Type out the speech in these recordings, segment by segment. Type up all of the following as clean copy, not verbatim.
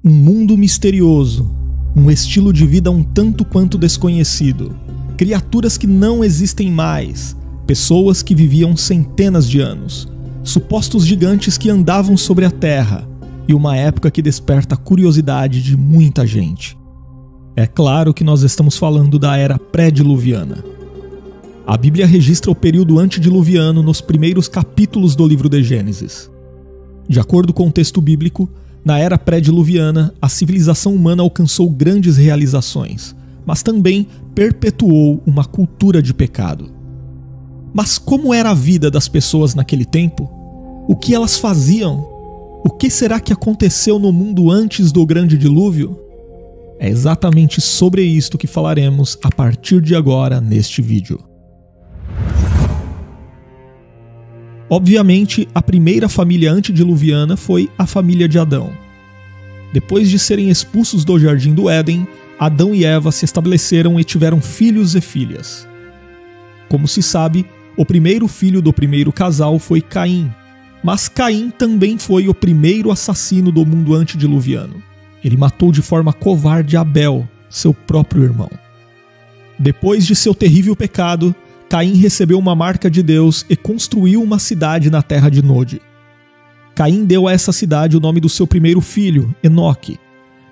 Um mundo misterioso, um estilo de vida um tanto quanto desconhecido, criaturas que não existem mais, pessoas que viviam centenas de anos, supostos gigantes que andavam sobre a Terra e uma época que desperta a curiosidade de muita gente. É claro que nós estamos falando da era pré-diluviana. A Bíblia registra o período antediluviano nos primeiros capítulos do livro de Gênesis. De acordo com o texto bíblico, na era pré-diluviana, a civilização humana alcançou grandes realizações, mas também perpetuou uma cultura de pecado. Mas como era a vida das pessoas naquele tempo? O que elas faziam? O que será que aconteceu no mundo antes do grande dilúvio? É exatamente sobre isto que falaremos a partir de agora neste vídeo. Obviamente, a primeira família antediluviana foi a família de Adão. Depois de serem expulsos do Jardim do Éden, Adão e Eva se estabeleceram e tiveram filhos e filhas. Como se sabe, o primeiro filho do primeiro casal foi Caim, mas Caim também foi o primeiro assassino do mundo antediluviano. Ele matou de forma covarde Abel, seu próprio irmão. Depois de seu terrível pecado, Caim recebeu uma marca de Deus e construiu uma cidade na terra de Nod. Caim deu a essa cidade o nome do seu primeiro filho, Enoque.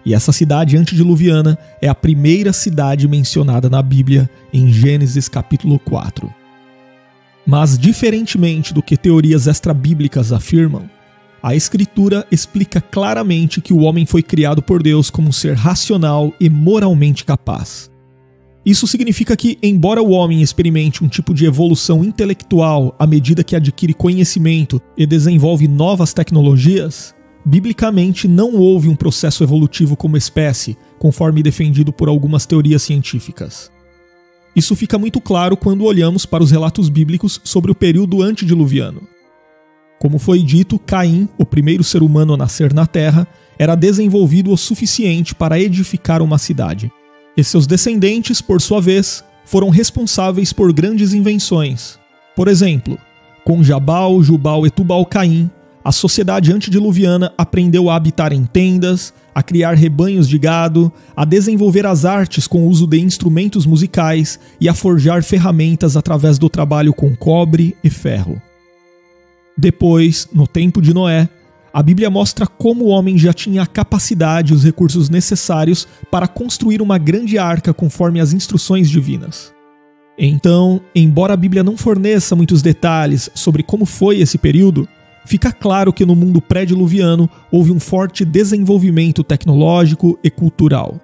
E essa cidade antediluviana é a primeira cidade mencionada na Bíblia em Gênesis capítulo 4. Mas, diferentemente do que teorias extrabíblicas afirmam, a Escritura explica claramente que o homem foi criado por Deus como um ser racional e moralmente capaz. Isso significa que, embora o homem experimente um tipo de evolução intelectual à medida que adquire conhecimento e desenvolve novas tecnologias, biblicamente não houve um processo evolutivo como espécie, conforme defendido por algumas teorias científicas. Isso fica muito claro quando olhamos para os relatos bíblicos sobre o período antediluviano. Como foi dito, Caim, o primeiro ser humano a nascer na Terra, era desenvolvido o suficiente para edificar uma cidade. E seus descendentes, por sua vez, foram responsáveis por grandes invenções. Por exemplo, com Jabal, Jubal e Tubal-Caim, a sociedade antediluviana aprendeu a habitar em tendas, a criar rebanhos de gado, a desenvolver as artes com o uso de instrumentos musicais e a forjar ferramentas através do trabalho com cobre e ferro. Depois, no tempo de Noé, a Bíblia mostra como o homem já tinha a capacidade e os recursos necessários para construir uma grande arca conforme as instruções divinas. Então, embora a Bíblia não forneça muitos detalhes sobre como foi esse período, fica claro que no mundo pré-diluviano houve um forte desenvolvimento tecnológico e cultural.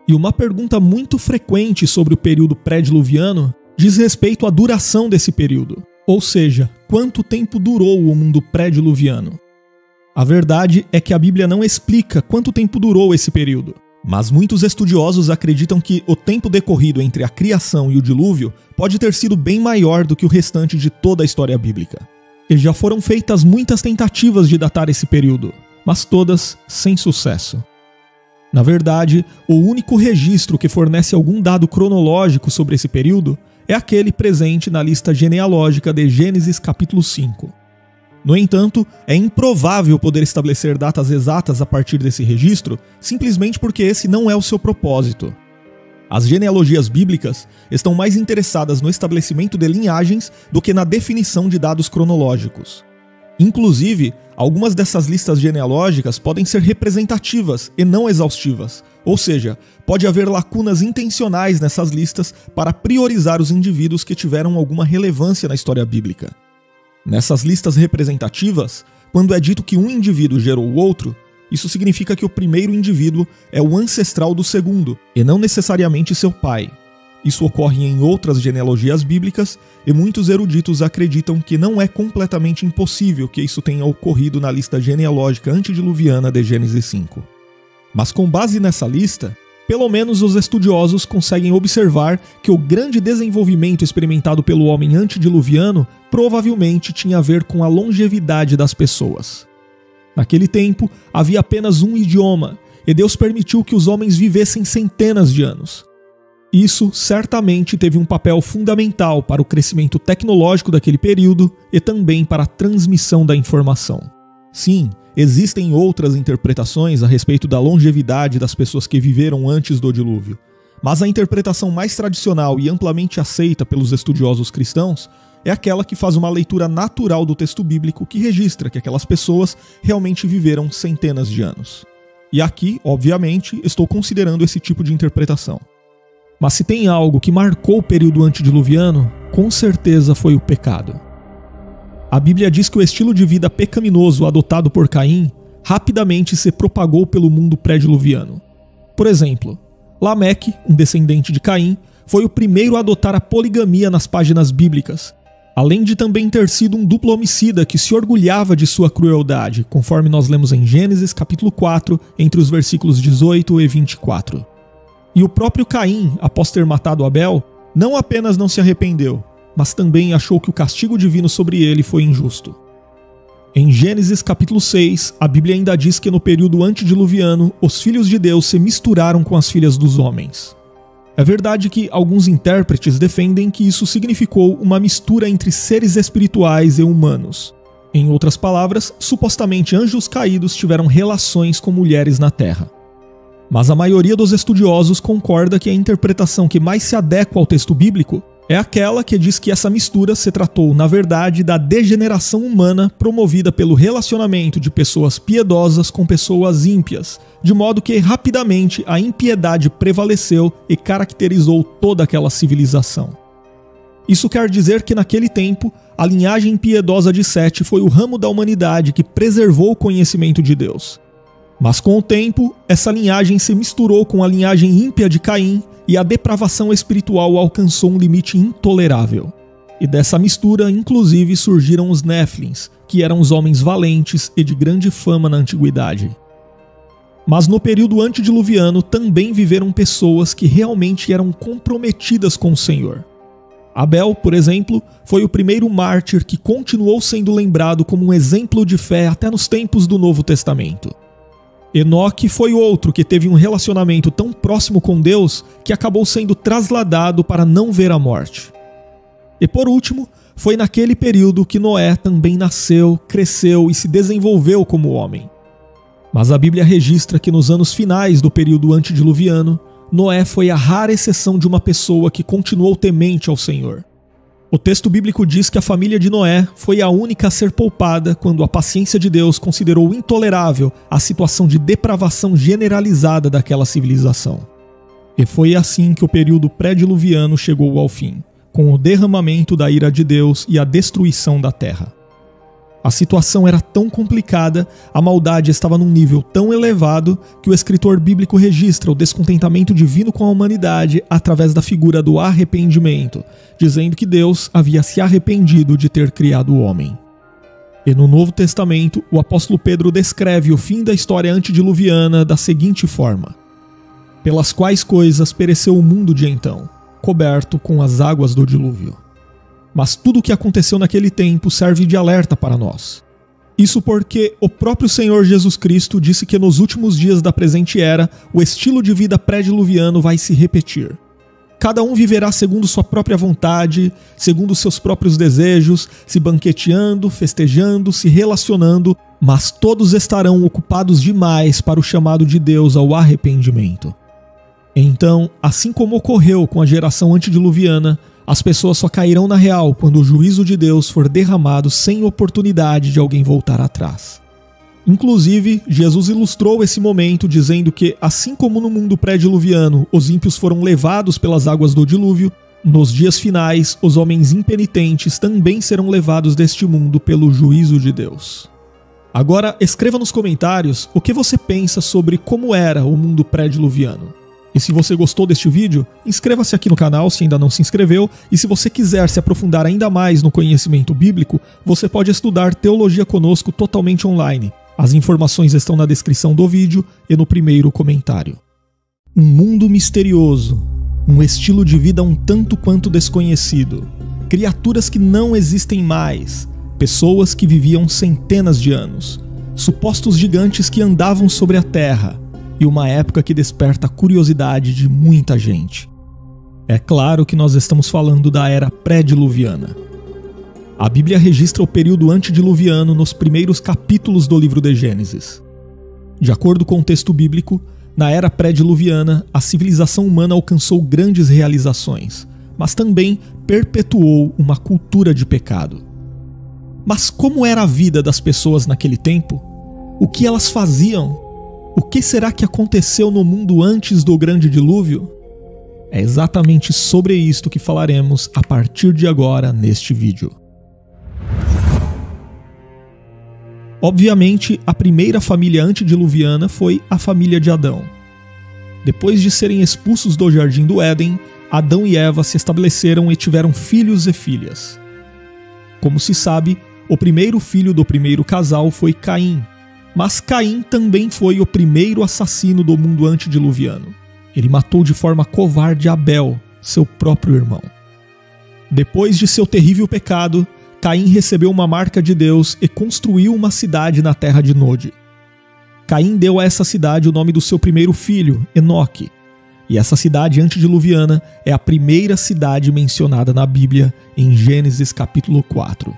E uma pergunta muito frequente sobre o período pré-diluviano diz respeito à duração desse período, ou seja, quanto tempo durou o mundo pré-diluviano. A verdade é que a Bíblia não explica quanto tempo durou esse período, mas muitos estudiosos acreditam que o tempo decorrido entre a criação e o dilúvio pode ter sido bem maior do que o restante de toda a história bíblica. E já foram feitas muitas tentativas de datar esse período, mas todas sem sucesso. Na verdade, o único registro que fornece algum dado cronológico sobre esse período é aquele presente na lista genealógica de Gênesis capítulo 5. No entanto, é improvável poder estabelecer datas exatas a partir desse registro, simplesmente porque esse não é o seu propósito. As genealogias bíblicas estão mais interessadas no estabelecimento de linhagens do que na definição de dados cronológicos. Inclusive, algumas dessas listas genealógicas podem ser representativas e não exaustivas, ou seja, pode haver lacunas intencionais nessas listas para priorizar os indivíduos que tiveram alguma relevância na história bíblica. Nessas listas representativas, quando é dito que um indivíduo gerou o outro, isso significa que o primeiro indivíduo é o ancestral do segundo, e não necessariamente seu pai. Isso ocorre em outras genealogias bíblicas, e muitos eruditos acreditam que não é completamente impossível que isso tenha ocorrido na lista genealógica antediluviana de Gênesis 5. Mas com base nessa lista, pelo menos os estudiosos conseguem observar que o grande desenvolvimento experimentado pelo homem antediluviano provavelmente tinha a ver com a longevidade das pessoas. Naquele tempo, havia apenas um idioma, e Deus permitiu que os homens vivessem centenas de anos. Isso certamente teve um papel fundamental para o crescimento tecnológico daquele período e também para a transmissão da informação. Sim, existem outras interpretações a respeito da longevidade das pessoas que viveram antes do dilúvio, mas a interpretação mais tradicional e amplamente aceita pelos estudiosos cristãos é aquela que faz uma leitura natural do texto bíblico que registra que aquelas pessoas realmente viveram centenas de anos. E aqui, obviamente, estou considerando esse tipo de interpretação. Mas se tem algo que marcou o período antediluviano, com certeza foi o pecado. A Bíblia diz que o estilo de vida pecaminoso adotado por Caim rapidamente se propagou pelo mundo pré-diluviano. Por exemplo, Lameque, um descendente de Caim, foi o primeiro a adotar a poligamia nas páginas bíblicas, além de também ter sido um duplo homicida que se orgulhava de sua crueldade, conforme nós lemos em Gênesis capítulo 4, entre os versículos 18 e 24. E o próprio Caim, após ter matado Abel, não apenas não se arrependeu, mas também achou que o castigo divino sobre ele foi injusto. Em Gênesis capítulo 6, a Bíblia ainda diz que no período antediluviano, os filhos de Deus se misturaram com as filhas dos homens. É verdade que alguns intérpretes defendem que isso significou uma mistura entre seres espirituais e humanos. Em outras palavras, supostamente anjos caídos tiveram relações com mulheres na terra. Mas a maioria dos estudiosos concorda que a interpretação que mais se adequa ao texto bíblico é aquela que diz que essa mistura se tratou, na verdade, da degeneração humana promovida pelo relacionamento de pessoas piedosas com pessoas ímpias, de modo que rapidamente a impiedade prevaleceu e caracterizou toda aquela civilização. Isso quer dizer que naquele tempo, a linhagem impiedosa de Sete foi o ramo da humanidade que preservou o conhecimento de Deus. Mas com o tempo, essa linhagem se misturou com a linhagem ímpia de Caim e a depravação espiritual alcançou um limite intolerável. E dessa mistura, inclusive, surgiram os Néfilins, que eram os homens valentes e de grande fama na antiguidade. Mas no período antediluviano também viveram pessoas que realmente eram comprometidas com o Senhor. Abel, por exemplo, foi o primeiro mártir que continuou sendo lembrado como um exemplo de fé até nos tempos do Novo Testamento. Enoque foi outro que teve um relacionamento tão próximo com Deus que acabou sendo trasladado para não ver a morte. E por último, foi naquele período que Noé também nasceu, cresceu e se desenvolveu como homem. Mas a Bíblia registra que nos anos finais do período antediluviano, Noé foi a rara exceção de uma pessoa que continuou temente ao Senhor. O texto bíblico diz que a família de Noé foi a única a ser poupada quando a paciência de Deus considerou intolerável a situação de depravação generalizada daquela civilização. E foi assim que o período pré-diluviano chegou ao fim, com o derramamento da ira de Deus e a destruição da terra. A situação era tão complicada, a maldade estava num nível tão elevado que o escritor bíblico registra o descontentamento divino com a humanidade através da figura do arrependimento, dizendo que Deus havia se arrependido de ter criado o homem. E no Novo Testamento, o apóstolo Pedro descreve o fim da história antediluviana da seguinte forma: pelas quais coisas pereceu o mundo de então, coberto com as águas do dilúvio. Mas tudo o que aconteceu naquele tempo serve de alerta para nós. Isso porque o próprio Senhor Jesus Cristo disse que nos últimos dias da presente era, o estilo de vida pré-diluviano vai se repetir. Cada um viverá segundo sua própria vontade, segundo seus próprios desejos, se banqueteando, festejando, se relacionando, mas todos estarão ocupados demais para o chamado de Deus ao arrependimento. Então, assim como ocorreu com a geração antediluviana, as pessoas só cairão na real quando o juízo de Deus for derramado sem oportunidade de alguém voltar atrás. Inclusive, Jesus ilustrou esse momento dizendo que, assim como no mundo pré-diluviano os ímpios foram levados pelas águas do dilúvio, nos dias finais os homens impenitentes também serão levados deste mundo pelo juízo de Deus. Agora, escreva nos comentários o que você pensa sobre como era o mundo pré-diluviano. E se você gostou deste vídeo, inscreva-se aqui no canal se ainda não se inscreveu, e se você quiser se aprofundar ainda mais no conhecimento bíblico, você pode estudar teologia conosco totalmente online. As informações estão na descrição do vídeo e no primeiro comentário. Um mundo misterioso, um estilo de vida um tanto quanto desconhecido, criaturas que não existem mais, pessoas que viviam centenas de anos, supostos gigantes que andavam sobre a terra, e uma época que desperta a curiosidade de muita gente. É claro que nós estamos falando da era pré-diluviana. A Bíblia registra o período antediluviano nos primeiros capítulos do livro de Gênesis. De acordo com o texto bíblico, na era pré-diluviana, a civilização humana alcançou grandes realizações, mas também perpetuou uma cultura de pecado. Mas como era a vida das pessoas naquele tempo? O que elas faziam? O que será que aconteceu no mundo antes do grande dilúvio? É exatamente sobre isto que falaremos a partir de agora neste vídeo. Obviamente, a primeira família antediluviana foi a família de Adão. Depois de serem expulsos do Jardim do Éden, Adão e Eva se estabeleceram e tiveram filhos e filhas. Como se sabe, o primeiro filho do primeiro casal foi Caim, mas Caim também foi o primeiro assassino do mundo antediluviano. Ele matou de forma covarde Abel, seu próprio irmão. Depois de seu terrível pecado, Caim recebeu uma marca de Deus e construiu uma cidade na terra de Nod. Caim deu a essa cidade o nome do seu primeiro filho, Enoque. E essa cidade antediluviana é a primeira cidade mencionada na Bíblia em Gênesis capítulo 4.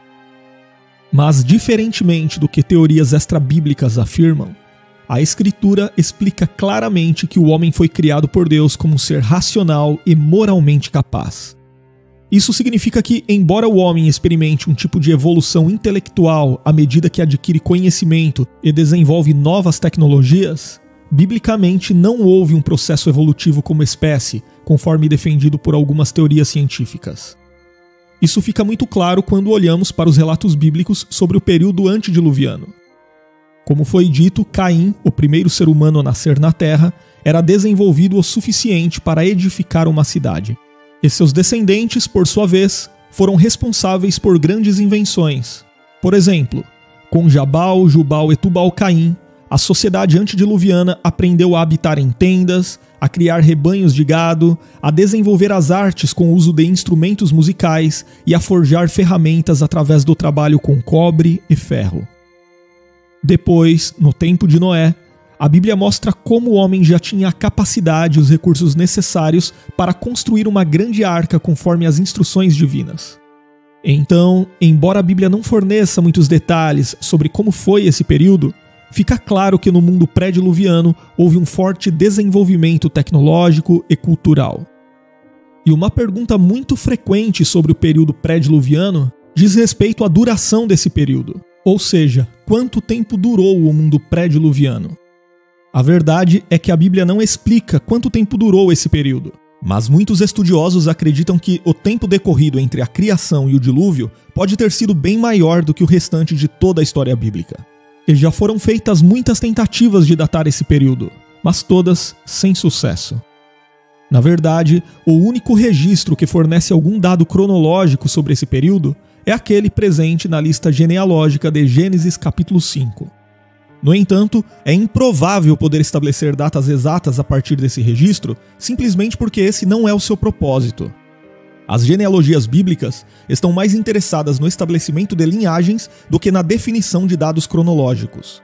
Mas, diferentemente do que teorias extrabíblicas afirmam, a Escritura explica claramente que o homem foi criado por Deus como um ser racional e moralmente capaz. Isso significa que, embora o homem experimente um tipo de evolução intelectual à medida que adquire conhecimento e desenvolve novas tecnologias, biblicamente não houve um processo evolutivo como espécie, conforme defendido por algumas teorias científicas. Isso fica muito claro quando olhamos para os relatos bíblicos sobre o período antediluviano. Como foi dito, Caim, o primeiro ser humano a nascer na Terra, era desenvolvido o suficiente para edificar uma cidade. E seus descendentes, por sua vez, foram responsáveis por grandes invenções. Por exemplo, com Jabal, Jubal e Tubal-Caim, a sociedade antediluviana aprendeu a habitar em tendas, a criar rebanhos de gado, a desenvolver as artes com o uso de instrumentos musicais e a forjar ferramentas através do trabalho com cobre e ferro. Depois, no tempo de Noé, a Bíblia mostra como o homem já tinha a capacidade e os recursos necessários para construir uma grande arca conforme as instruções divinas. Então, embora a Bíblia não forneça muitos detalhes sobre como foi esse período, fica claro que no mundo pré-diluviano houve um forte desenvolvimento tecnológico e cultural. E uma pergunta muito frequente sobre o período pré-diluviano diz respeito à duração desse período, ou seja, quanto tempo durou o mundo pré-diluviano. A verdade é que a Bíblia não explica quanto tempo durou esse período, mas muitos estudiosos acreditam que o tempo decorrido entre a criação e o dilúvio pode ter sido bem maior do que o restante de toda a história bíblica. E já foram feitas muitas tentativas de datar esse período, mas todas sem sucesso. Na verdade, o único registro que fornece algum dado cronológico sobre esse período é aquele presente na lista genealógica de Gênesis capítulo 5. No entanto, é improvável poder estabelecer datas exatas a partir desse registro, simplesmente porque esse não é o seu propósito. As genealogias bíblicas estão mais interessadas no estabelecimento de linhagens do que na definição de dados cronológicos.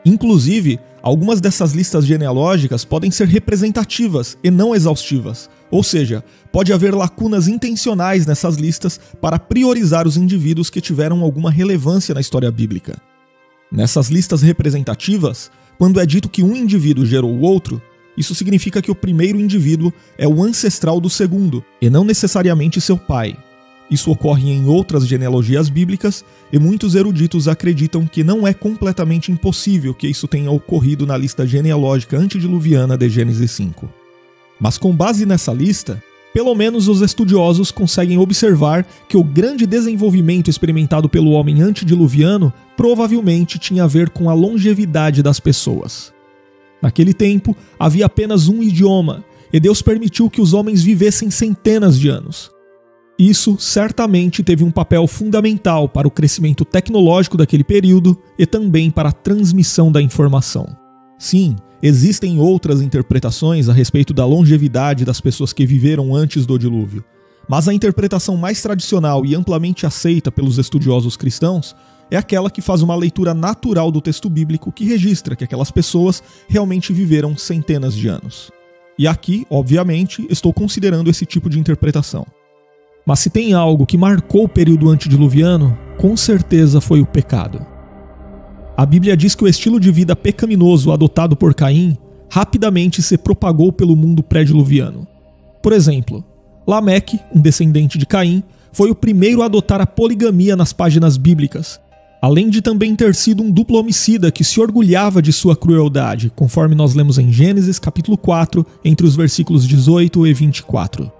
Inclusive, algumas dessas listas genealógicas podem ser representativas e não exaustivas, ou seja, pode haver lacunas intencionais nessas listas para priorizar os indivíduos que tiveram alguma relevância na história bíblica. Nessas listas representativas, quando é dito que um indivíduo gerou o outro, isso significa que o primeiro indivíduo é o ancestral do segundo, e não necessariamente seu pai. Isso ocorre em outras genealogias bíblicas, e muitos eruditos acreditam que não é completamente impossível que isso tenha ocorrido na lista genealógica antediluviana de Gênesis 5. Mas com base nessa lista, pelo menos os estudiosos conseguem observar que o grande desenvolvimento experimentado pelo homem antediluviano provavelmente tinha a ver com a longevidade das pessoas. Naquele tempo, havia apenas um idioma, e Deus permitiu que os homens vivessem centenas de anos. Isso certamente teve um papel fundamental para o crescimento tecnológico daquele período e também para a transmissão da informação. Sim, existem outras interpretações a respeito da longevidade das pessoas que viveram antes do dilúvio, mas a interpretação mais tradicional e amplamente aceita pelos estudiosos cristãos é aquela que faz uma leitura natural do texto bíblico que registra que aquelas pessoas realmente viveram centenas de anos. E aqui, obviamente, estou considerando esse tipo de interpretação. Mas se tem algo que marcou o período antediluviano, com certeza foi o pecado. A Bíblia diz que o estilo de vida pecaminoso adotado por Caim rapidamente se propagou pelo mundo pré-diluviano. Por exemplo, Lameque, um descendente de Caim, foi o primeiro a adotar a poligamia nas páginas bíblicas, além de também ter sido um duplo homicida que se orgulhava de sua crueldade, conforme nós lemos em Gênesis capítulo 4, entre os versículos 18 e 24.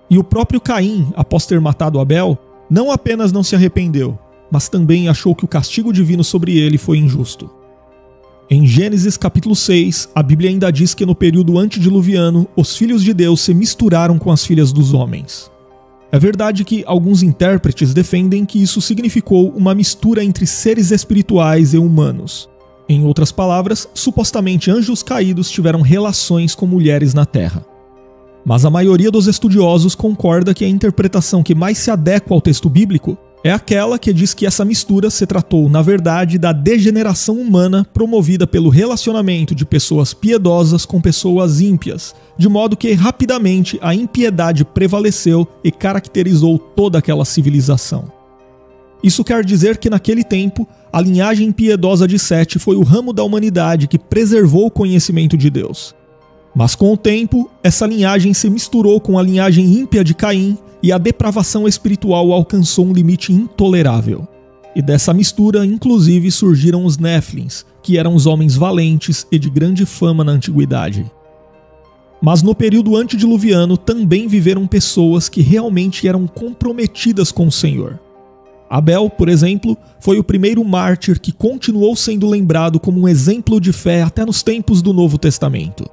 E o próprio Caim, após ter matado Abel, não apenas não se arrependeu, mas também achou que o castigo divino sobre ele foi injusto. Em Gênesis capítulo 6, a Bíblia ainda diz que no período antediluviano, os filhos de Deus se misturaram com as filhas dos homens. É verdade que alguns intérpretes defendem que isso significou uma mistura entre seres espirituais e humanos. Em outras palavras, supostamente anjos caídos tiveram relações com mulheres na terra. Mas a maioria dos estudiosos concorda que a interpretação que mais se adequa ao texto bíblico é aquela que diz que essa mistura se tratou, na verdade, da degeneração humana promovida pelo relacionamento de pessoas piedosas com pessoas ímpias, de modo que rapidamente a impiedade prevaleceu e caracterizou toda aquela civilização. Isso quer dizer que naquele tempo, a linhagem piedosa de Sete foi o ramo da humanidade que preservou o conhecimento de Deus. Mas com o tempo, essa linhagem se misturou com a linhagem ímpia de Caim e a depravação espiritual alcançou um limite intolerável. E dessa mistura, inclusive, surgiram os Néfilins, que eram os homens valentes e de grande fama na antiguidade. Mas no período antediluviano também viveram pessoas que realmente eram comprometidas com o Senhor. Abel, por exemplo, foi o primeiro mártir que continuou sendo lembrado como um exemplo de fé até nos tempos do Novo Testamento.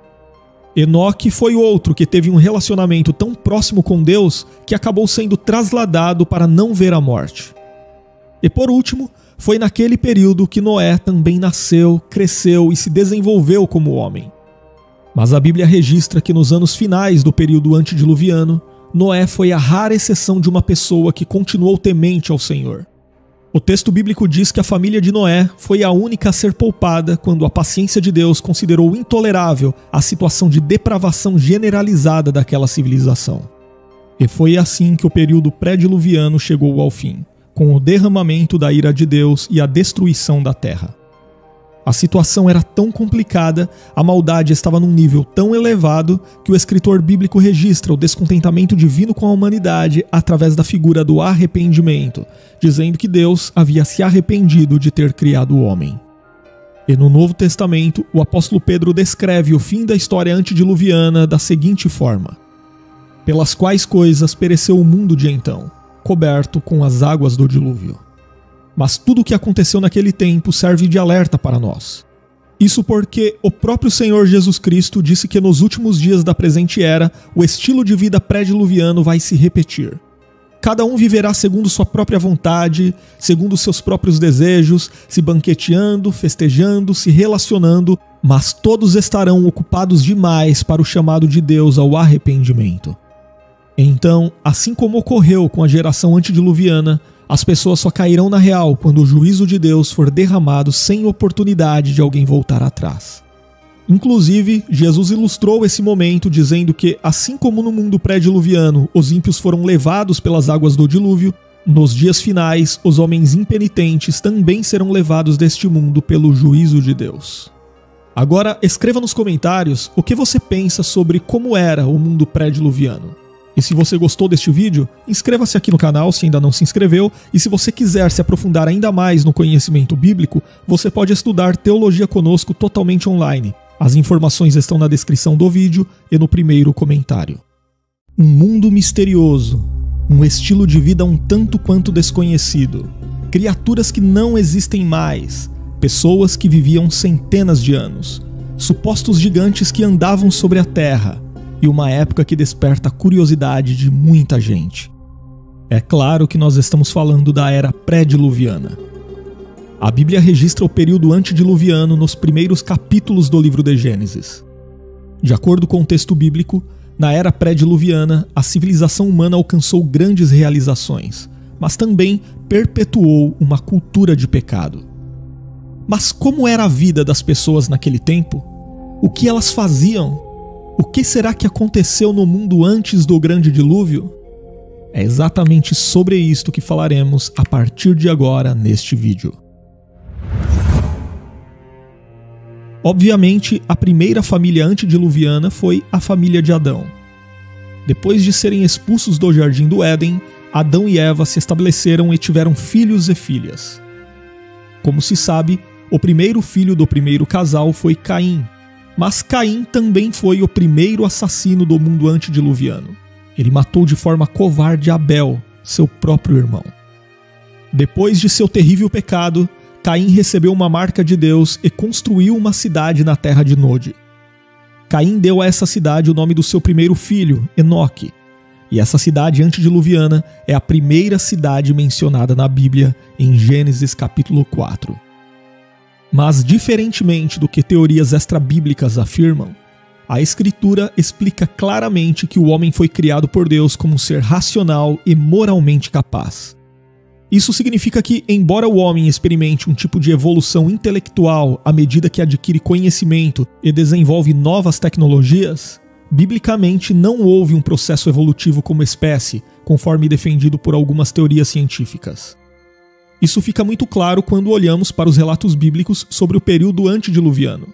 Enoque foi outro que teve um relacionamento tão próximo com Deus que acabou sendo trasladado para não ver a morte. E por último, foi naquele período que Noé também nasceu, cresceu e se desenvolveu como homem. Mas a Bíblia registra que nos anos finais do período antediluviano, Noé foi a rara exceção de uma pessoa que continuou temente ao Senhor. O texto bíblico diz que a família de Noé foi a única a ser poupada quando a paciência de Deus considerou intolerável a situação de depravação generalizada daquela civilização. E foi assim que o período pré-diluviano chegou ao fim, com o derramamento da ira de Deus e a destruição da terra. A situação era tão complicada, a maldade estava num nível tão elevado que o escritor bíblico registra o descontentamento divino com a humanidade através da figura do arrependimento, dizendo que Deus havia se arrependido de ter criado o homem. E no Novo Testamento, o apóstolo Pedro descreve o fim da história antediluviana da seguinte forma: pelas quais coisas pereceu o mundo de então, coberto com as águas do dilúvio. Mas tudo o que aconteceu naquele tempo serve de alerta para nós. Isso porque o próprio Senhor Jesus Cristo disse que nos últimos dias da presente era, o estilo de vida pré-diluviano vai se repetir. Cada um viverá segundo sua própria vontade, segundo seus próprios desejos, se banqueteando, festejando, se relacionando, mas todos estarão ocupados demais para o chamado de Deus ao arrependimento. Então, assim como ocorreu com a geração antediluviana, as pessoas só cairão na real quando o juízo de Deus for derramado sem oportunidade de alguém voltar atrás. Inclusive, Jesus ilustrou esse momento dizendo que, assim como no mundo pré-diluviano os ímpios foram levados pelas águas do dilúvio, nos dias finais os homens impenitentes também serão levados deste mundo pelo juízo de Deus. Agora, escreva nos comentários o que você pensa sobre como era o mundo pré-diluviano. E se você gostou deste vídeo, inscreva-se aqui no canal se ainda não se inscreveu, e se você quiser se aprofundar ainda mais no conhecimento bíblico, você pode estudar teologia conosco totalmente online. As informações estão na descrição do vídeo e no primeiro comentário. Um mundo misterioso, um estilo de vida um tanto quanto desconhecido, criaturas que não existem mais, pessoas que viviam centenas de anos, supostos gigantes que andavam sobre a terra, e uma época que desperta a curiosidade de muita gente. É claro que nós estamos falando da era pré-diluviana. A Bíblia registra o período antediluviano nos primeiros capítulos do livro de Gênesis. De acordo com o texto bíblico, na era pré-diluviana, a civilização humana alcançou grandes realizações, mas também perpetuou uma cultura de pecado. Mas como era a vida das pessoas naquele tempo? O que elas faziam? O que será que aconteceu no mundo antes do grande dilúvio? É exatamente sobre isto que falaremos a partir de agora neste vídeo. Obviamente, a primeira família antediluviana foi a família de Adão. Depois de serem expulsos do Jardim do Éden, Adão e Eva se estabeleceram e tiveram filhos e filhas. Como se sabe, o primeiro filho do primeiro casal foi Caim, mas Caim também foi o primeiro assassino do mundo antediluviano. Ele matou de forma covarde Abel, seu próprio irmão. Depois de seu terrível pecado, Caim recebeu uma marca de Deus e construiu uma cidade na terra de Nod. Caim deu a essa cidade o nome do seu primeiro filho, Enoque. E essa cidade antediluviana é a primeira cidade mencionada na Bíblia em Gênesis capítulo 4. Mas, diferentemente do que teorias extrabíblicas afirmam, a Escritura explica claramente que o homem foi criado por Deus como um ser racional e moralmente capaz. Isso significa que, embora o homem experimente um tipo de evolução intelectual à medida que adquire conhecimento e desenvolve novas tecnologias, biblicamente não houve um processo evolutivo como espécie, conforme defendido por algumas teorias científicas. Isso fica muito claro quando olhamos para os relatos bíblicos sobre o período antediluviano.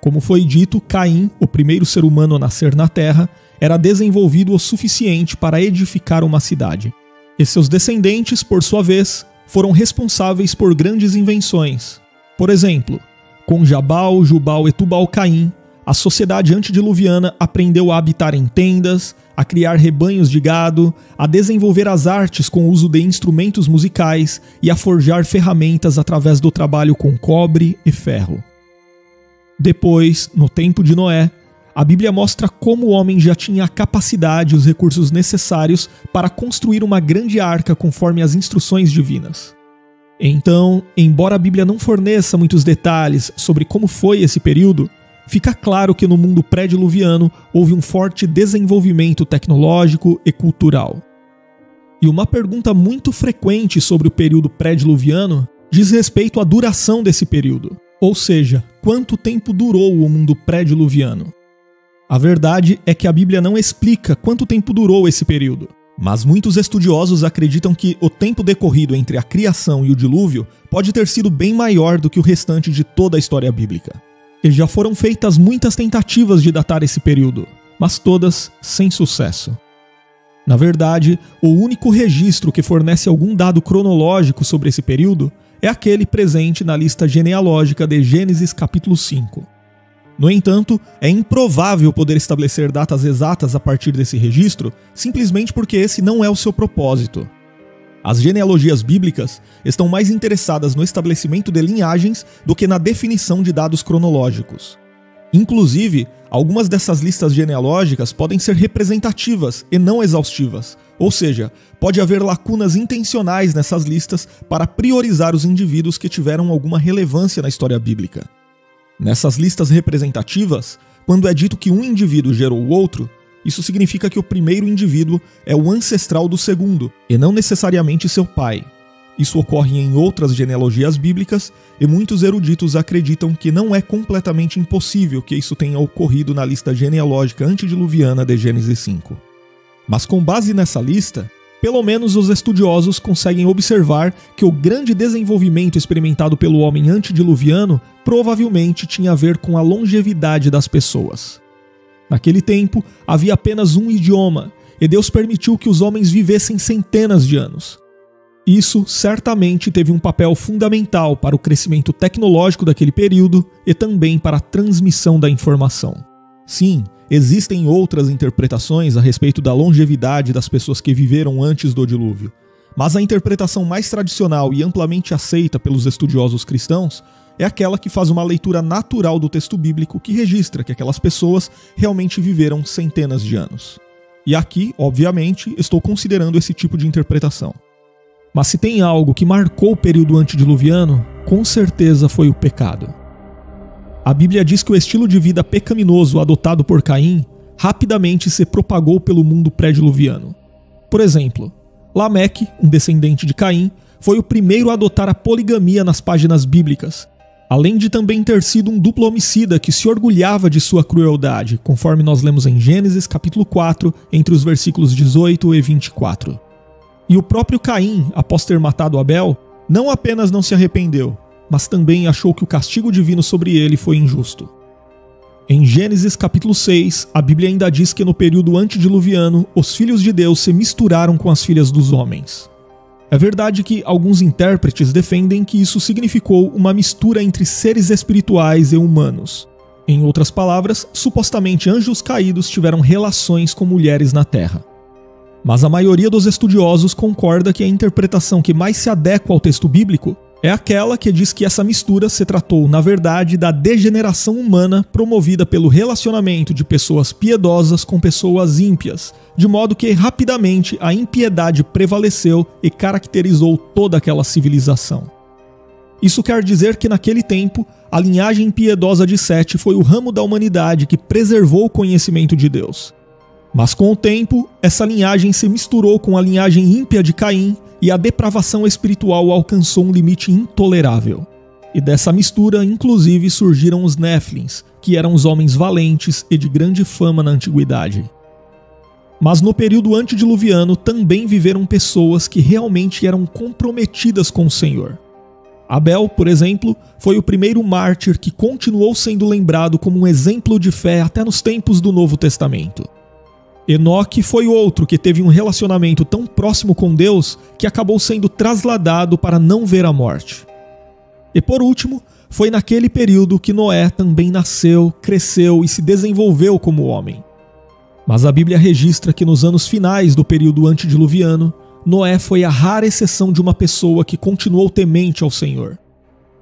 Como foi dito, Caim, o primeiro ser humano a nascer na Terra, era desenvolvido o suficiente para edificar uma cidade. E seus descendentes, por sua vez, foram responsáveis por grandes invenções. Por exemplo, com Jabal, Jubal e Tubal-Caim, a sociedade antediluviana aprendeu a habitar em tendas, a criar rebanhos de gado, a desenvolver as artes com o uso de instrumentos musicais e a forjar ferramentas através do trabalho com cobre e ferro. Depois, no tempo de Noé, a Bíblia mostra como o homem já tinha a capacidade e os recursos necessários para construir uma grande arca conforme as instruções divinas. Então, embora a Bíblia não forneça muitos detalhes sobre como foi esse período, fica claro que no mundo pré-diluviano houve um forte desenvolvimento tecnológico e cultural. E uma pergunta muito frequente sobre o período pré-diluviano diz respeito à duração desse período, ou seja, quanto tempo durou o mundo pré-diluviano. A verdade é que a Bíblia não explica quanto tempo durou esse período, mas muitos estudiosos acreditam que o tempo decorrido entre a criação e o dilúvio pode ter sido bem maior do que o restante de toda a história bíblica. E já foram feitas muitas tentativas de datar esse período, mas todas sem sucesso. Na verdade, o único registro que fornece algum dado cronológico sobre esse período é aquele presente na lista genealógica de Gênesis capítulo 5. No entanto, é improvável poder estabelecer datas exatas a partir desse registro, simplesmente porque esse não é o seu propósito. As genealogias bíblicas estão mais interessadas no estabelecimento de linhagens do que na definição de dados cronológicos. Inclusive, algumas dessas listas genealógicas podem ser representativas e não exaustivas, ou seja, pode haver lacunas intencionais nessas listas para priorizar os indivíduos que tiveram alguma relevância na história bíblica. Nessas listas representativas, quando é dito que um indivíduo gerou o outro, isso significa que o primeiro indivíduo é o ancestral do segundo, e não necessariamente seu pai. Isso ocorre em outras genealogias bíblicas, e muitos eruditos acreditam que não é completamente impossível que isso tenha ocorrido na lista genealógica antediluviana de Gênesis 5. Mas com base nessa lista, pelo menos os estudiosos conseguem observar que o grande desenvolvimento experimentado pelo homem antediluviano provavelmente tinha a ver com a longevidade das pessoas. Naquele tempo, havia apenas um idioma, e Deus permitiu que os homens vivessem centenas de anos. Isso certamente teve um papel fundamental para o crescimento tecnológico daquele período e também para a transmissão da informação. Sim, existem outras interpretações a respeito da longevidade das pessoas que viveram antes do dilúvio, mas a interpretação mais tradicional e amplamente aceita pelos estudiosos cristãos é aquela que faz uma leitura natural do texto bíblico que registra que aquelas pessoas realmente viveram centenas de anos. E aqui, obviamente, estou considerando esse tipo de interpretação. Mas se tem algo que marcou o período antediluviano, com certeza foi o pecado. A Bíblia diz que o estilo de vida pecaminoso adotado por Caim rapidamente se propagou pelo mundo pré-diluviano. Por exemplo, Lameque, um descendente de Caim, foi o primeiro a adotar a poligamia nas páginas bíblicas, além de também ter sido um duplo homicida que se orgulhava de sua crueldade, conforme nós lemos em Gênesis capítulo 4, entre os versículos 18 e 24. E o próprio Caim, após ter matado Abel, não apenas não se arrependeu, mas também achou que o castigo divino sobre ele foi injusto. Em Gênesis capítulo 6, a Bíblia ainda diz que no período antediluviano, os filhos de Deus se misturaram com as filhas dos homens. É verdade que alguns intérpretes defendem que isso significou uma mistura entre seres espirituais e humanos. Em outras palavras, supostamente anjos caídos tiveram relações com mulheres na terra. Mas a maioria dos estudiosos concorda que a interpretação que mais se adequa ao texto bíblico é aquela que diz que essa mistura se tratou, na verdade, da degeneração humana promovida pelo relacionamento de pessoas piedosas com pessoas ímpias, de modo que rapidamente a impiedade prevaleceu e caracterizou toda aquela civilização. Isso quer dizer que naquele tempo, a linhagem impiedosa de Sete foi o ramo da humanidade que preservou o conhecimento de Deus. Mas com o tempo, essa linhagem se misturou com a linhagem ímpia de Caim e a depravação espiritual alcançou um limite intolerável. E dessa mistura, inclusive, surgiram os Néfilins, que eram os homens valentes e de grande fama na antiguidade. Mas no período antediluviano também viveram pessoas que realmente eram comprometidas com o Senhor. Abel, por exemplo, foi o primeiro mártir que continuou sendo lembrado como um exemplo de fé até nos tempos do Novo Testamento. Enoque foi outro que teve um relacionamento tão próximo com Deus que acabou sendo trasladado para não ver a morte. E por último, foi naquele período que Noé também nasceu, cresceu e se desenvolveu como homem. Mas a Bíblia registra que nos anos finais do período antediluviano, Noé foi a rara exceção de uma pessoa que continuou temente ao Senhor.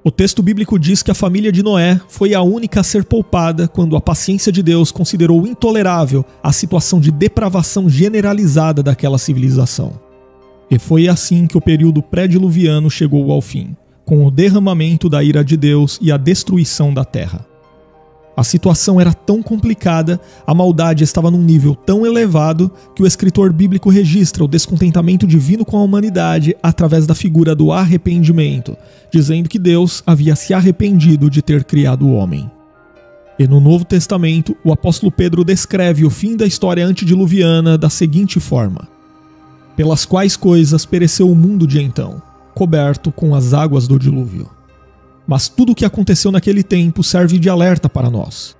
O texto bíblico diz que a família de Noé foi a única a ser poupada quando a paciência de Deus considerou intolerável a situação de depravação generalizada daquela civilização. E foi assim que o período pré-diluviano chegou ao fim, com o derramamento da ira de Deus e a destruição da terra. A situação era tão complicada, a maldade estava num nível tão elevado que o escritor bíblico registra o descontentamento divino com a humanidade através da figura do arrependimento, dizendo que Deus havia se arrependido de ter criado o homem. E no Novo Testamento, o apóstolo Pedro descreve o fim da história antediluviana da seguinte forma: pelas quais coisas pereceu o mundo de então, coberto com as águas do dilúvio. Mas tudo o que aconteceu naquele tempo serve de alerta para nós.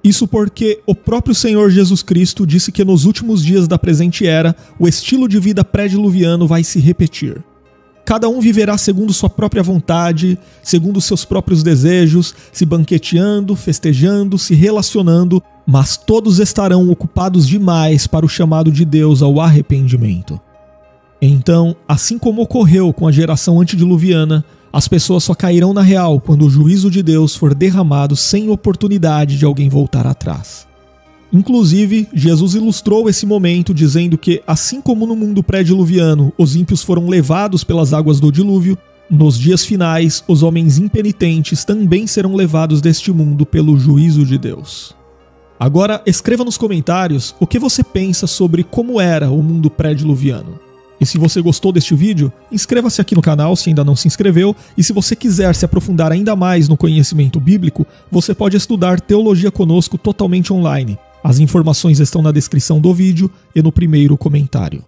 Isso porque o próprio Senhor Jesus Cristo disse que nos últimos dias da presente era, o estilo de vida pré-diluviano vai se repetir. Cada um viverá segundo sua própria vontade, segundo seus próprios desejos, se banqueteando, festejando, se relacionando, mas todos estarão ocupados demais para o chamado de Deus ao arrependimento. Então, assim como ocorreu com a geração antediluviana, as pessoas só cairão na real quando o juízo de Deus for derramado sem oportunidade de alguém voltar atrás. Inclusive, Jesus ilustrou esse momento dizendo que, assim como no mundo pré-diluviano os ímpios foram levados pelas águas do dilúvio, nos dias finais os homens impenitentes também serão levados deste mundo pelo juízo de Deus. Agora, escreva nos comentários o que você pensa sobre como era o mundo pré-diluviano. E se você gostou deste vídeo, inscreva-se aqui no canal se ainda não se inscreveu, e se você quiser se aprofundar ainda mais no conhecimento bíblico, você pode estudar teologia conosco totalmente online. As informações estão na descrição do vídeo e no primeiro comentário.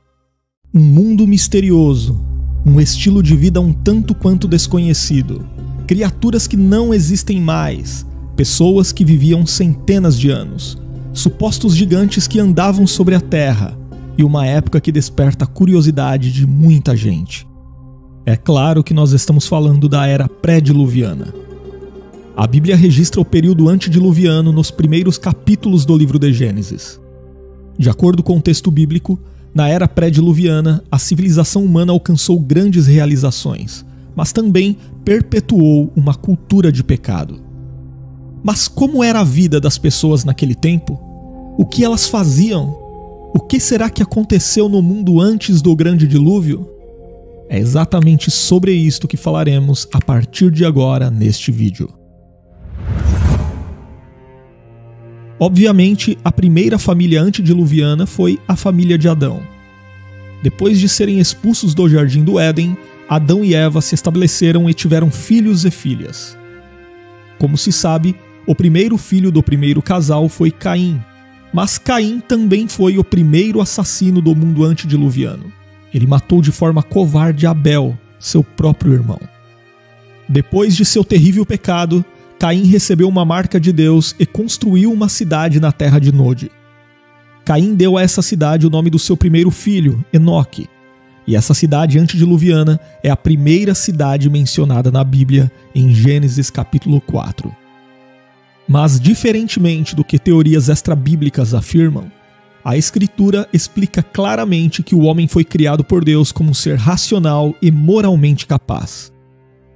Um mundo misterioso, um estilo de vida um tanto quanto desconhecido, criaturas que não existem mais, pessoas que viviam centenas de anos, supostos gigantes que andavam sobre a terra, e uma época que desperta a curiosidade de muita gente. É claro que nós estamos falando da era pré-diluviana. A Bíblia registra o período antediluviano nos primeiros capítulos do livro de Gênesis. De acordo com o texto bíblico, na era pré-diluviana, a civilização humana alcançou grandes realizações, mas também perpetuou uma cultura de pecado. Mas como era a vida das pessoas naquele tempo? O que elas faziam? O que será que aconteceu no mundo antes do grande dilúvio? É exatamente sobre isto que falaremos a partir de agora neste vídeo. Obviamente, a primeira família antediluviana foi a família de Adão. Depois de serem expulsos do Jardim do Éden, Adão e Eva se estabeleceram e tiveram filhos e filhas. Como se sabe, o primeiro filho do primeiro casal foi Caim, mas Caim também foi o primeiro assassino do mundo antediluviano. Ele matou de forma covarde Abel, seu próprio irmão. Depois de seu terrível pecado, Caim recebeu uma marca de Deus e construiu uma cidade na terra de Nod. Caim deu a essa cidade o nome do seu primeiro filho, Enoque. E essa cidade antediluviana é a primeira cidade mencionada na Bíblia em Gênesis capítulo 4. Mas, diferentemente do que teorias extrabíblicas afirmam, a Escritura explica claramente que o homem foi criado por Deus como um ser racional e moralmente capaz.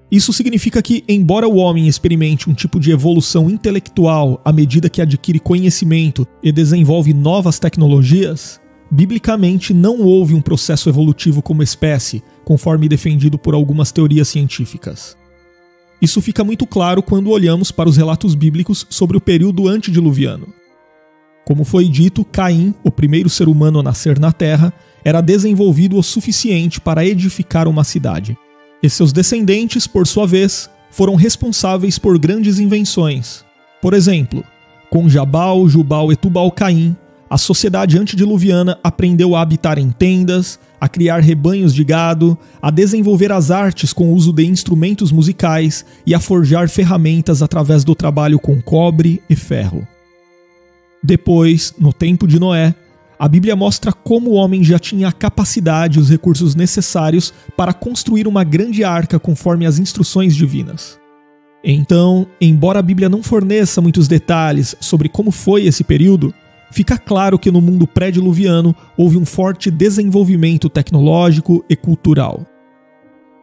Isso significa que, embora o homem experimente um tipo de evolução intelectual à medida que adquire conhecimento e desenvolve novas tecnologias, biblicamente não houve um processo evolutivo como espécie, conforme defendido por algumas teorias científicas. Isso fica muito claro quando olhamos para os relatos bíblicos sobre o período antediluviano. Como foi dito, Caim, o primeiro ser humano a nascer na Terra, era desenvolvido o suficiente para edificar uma cidade. E seus descendentes, por sua vez, foram responsáveis por grandes invenções. Por exemplo, com Jabal, Jubal e Tubal-Caim, a sociedade antediluviana aprendeu a habitar em tendas, a criar rebanhos de gado, a desenvolver as artes com o uso de instrumentos musicais e a forjar ferramentas através do trabalho com cobre e ferro. Depois, no tempo de Noé, a Bíblia mostra como o homem já tinha a capacidade e os recursos necessários para construir uma grande arca conforme as instruções divinas. Então, embora a Bíblia não forneça muitos detalhes sobre como foi esse período, fica claro que no mundo pré-diluviano houve um forte desenvolvimento tecnológico e cultural.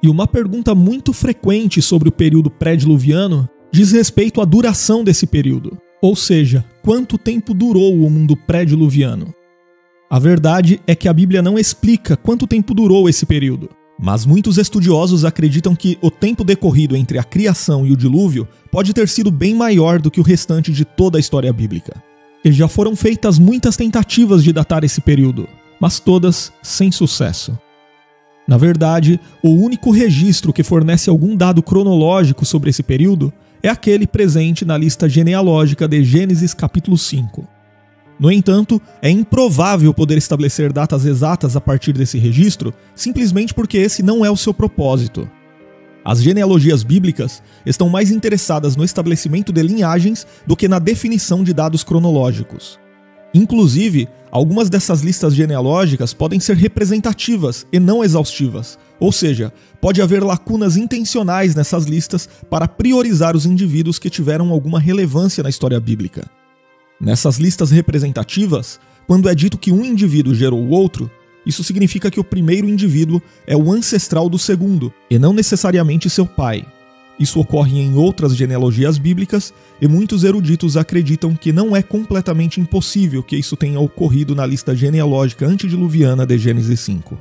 E uma pergunta muito frequente sobre o período pré-diluviano diz respeito à duração desse período, ou seja, quanto tempo durou o mundo pré-diluviano. A verdade é que a Bíblia não explica quanto tempo durou esse período, mas muitos estudiosos acreditam que o tempo decorrido entre a criação e o dilúvio pode ter sido bem maior do que o restante de toda a história bíblica. E já foram feitas muitas tentativas de datar esse período, mas todas sem sucesso. Na verdade, o único registro que fornece algum dado cronológico sobre esse período é aquele presente na lista genealógica de Gênesis capítulo 5. No entanto, é improvável poder estabelecer datas exatas a partir desse registro, simplesmente porque esse não é o seu propósito. As genealogias bíblicas estão mais interessadas no estabelecimento de linhagens do que na definição de dados cronológicos. Inclusive, algumas dessas listas genealógicas podem ser representativas e não exaustivas, ou seja, pode haver lacunas intencionais nessas listas para priorizar os indivíduos que tiveram alguma relevância na história bíblica. Nessas listas representativas, quando é dito que um indivíduo gerou o outro, isso significa que o primeiro indivíduo é o ancestral do segundo, e não necessariamente seu pai. Isso ocorre em outras genealogias bíblicas, e muitos eruditos acreditam que não é completamente impossível que isso tenha ocorrido na lista genealógica antediluviana de Gênesis 5.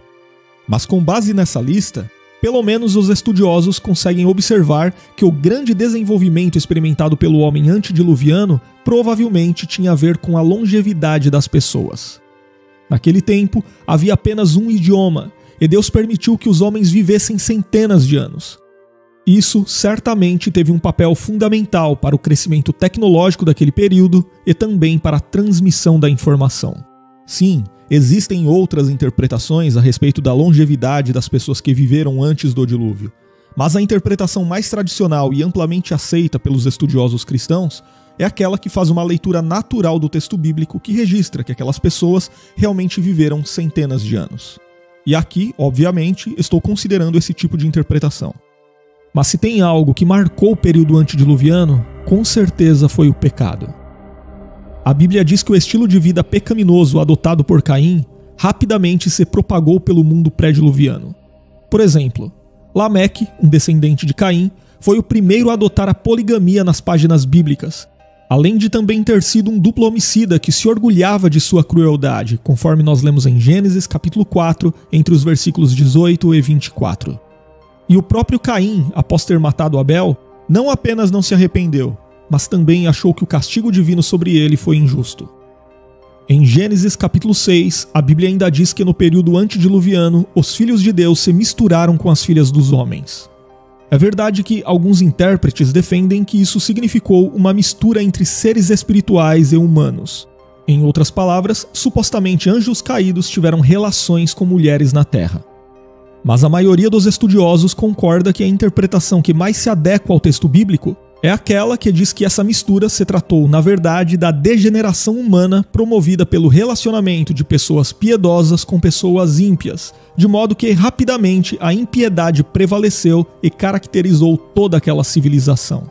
Mas com base nessa lista, pelo menos os estudiosos conseguem observar que o grande desenvolvimento experimentado pelo homem antediluviano provavelmente tinha a ver com a longevidade das pessoas. Naquele tempo, havia apenas um idioma, e Deus permitiu que os homens vivessem centenas de anos. Isso certamente teve um papel fundamental para o crescimento tecnológico daquele período e também para a transmissão da informação. Sim, existem outras interpretações a respeito da longevidade das pessoas que viveram antes do dilúvio, mas a interpretação mais tradicional e amplamente aceita pelos estudiosos cristãos é aquela que faz uma leitura natural do texto bíblico que registra que aquelas pessoas realmente viveram centenas de anos. E aqui, obviamente, estou considerando esse tipo de interpretação. Mas se tem algo que marcou o período antediluviano, com certeza foi o pecado. A Bíblia diz que o estilo de vida pecaminoso adotado por Caim rapidamente se propagou pelo mundo pré-diluviano. Por exemplo, Lameque, um descendente de Caim, foi o primeiro a adotar a poligamia nas páginas bíblicas, além de também ter sido um duplo homicida que se orgulhava de sua crueldade, conforme nós lemos em Gênesis capítulo 4, entre os versículos 18 e 24. E o próprio Caim, após ter matado Abel, não apenas não se arrependeu, mas também achou que o castigo divino sobre ele foi injusto. Em Gênesis capítulo 6, a Bíblia ainda diz que no período antediluviano, os filhos de Deus se misturaram com as filhas dos homens. É verdade que alguns intérpretes defendem que isso significou uma mistura entre seres espirituais e humanos. Em outras palavras, supostamente anjos caídos tiveram relações com mulheres na Terra. Mas a maioria dos estudiosos concorda que a interpretação que mais se adequa ao texto bíblico é aquela que diz que essa mistura se tratou, na verdade, da degeneração humana promovida pelo relacionamento de pessoas piedosas com pessoas ímpias, de modo que rapidamente a impiedade prevaleceu e caracterizou toda aquela civilização.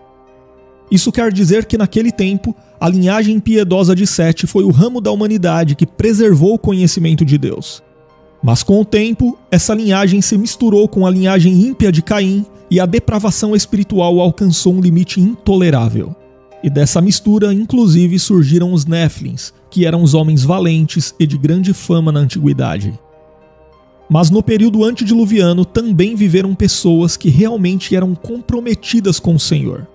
Isso quer dizer que naquele tempo, a linhagem piedosa de Sete foi o ramo da humanidade que preservou o conhecimento de Deus. Mas com o tempo, essa linhagem se misturou com a linhagem ímpia de Caim e a depravação espiritual alcançou um limite intolerável. E dessa mistura, inclusive, surgiram os Néfilins, que eram os homens valentes e de grande fama na antiguidade. Mas no período antediluviano também viveram pessoas que realmente eram comprometidas com o Senhor.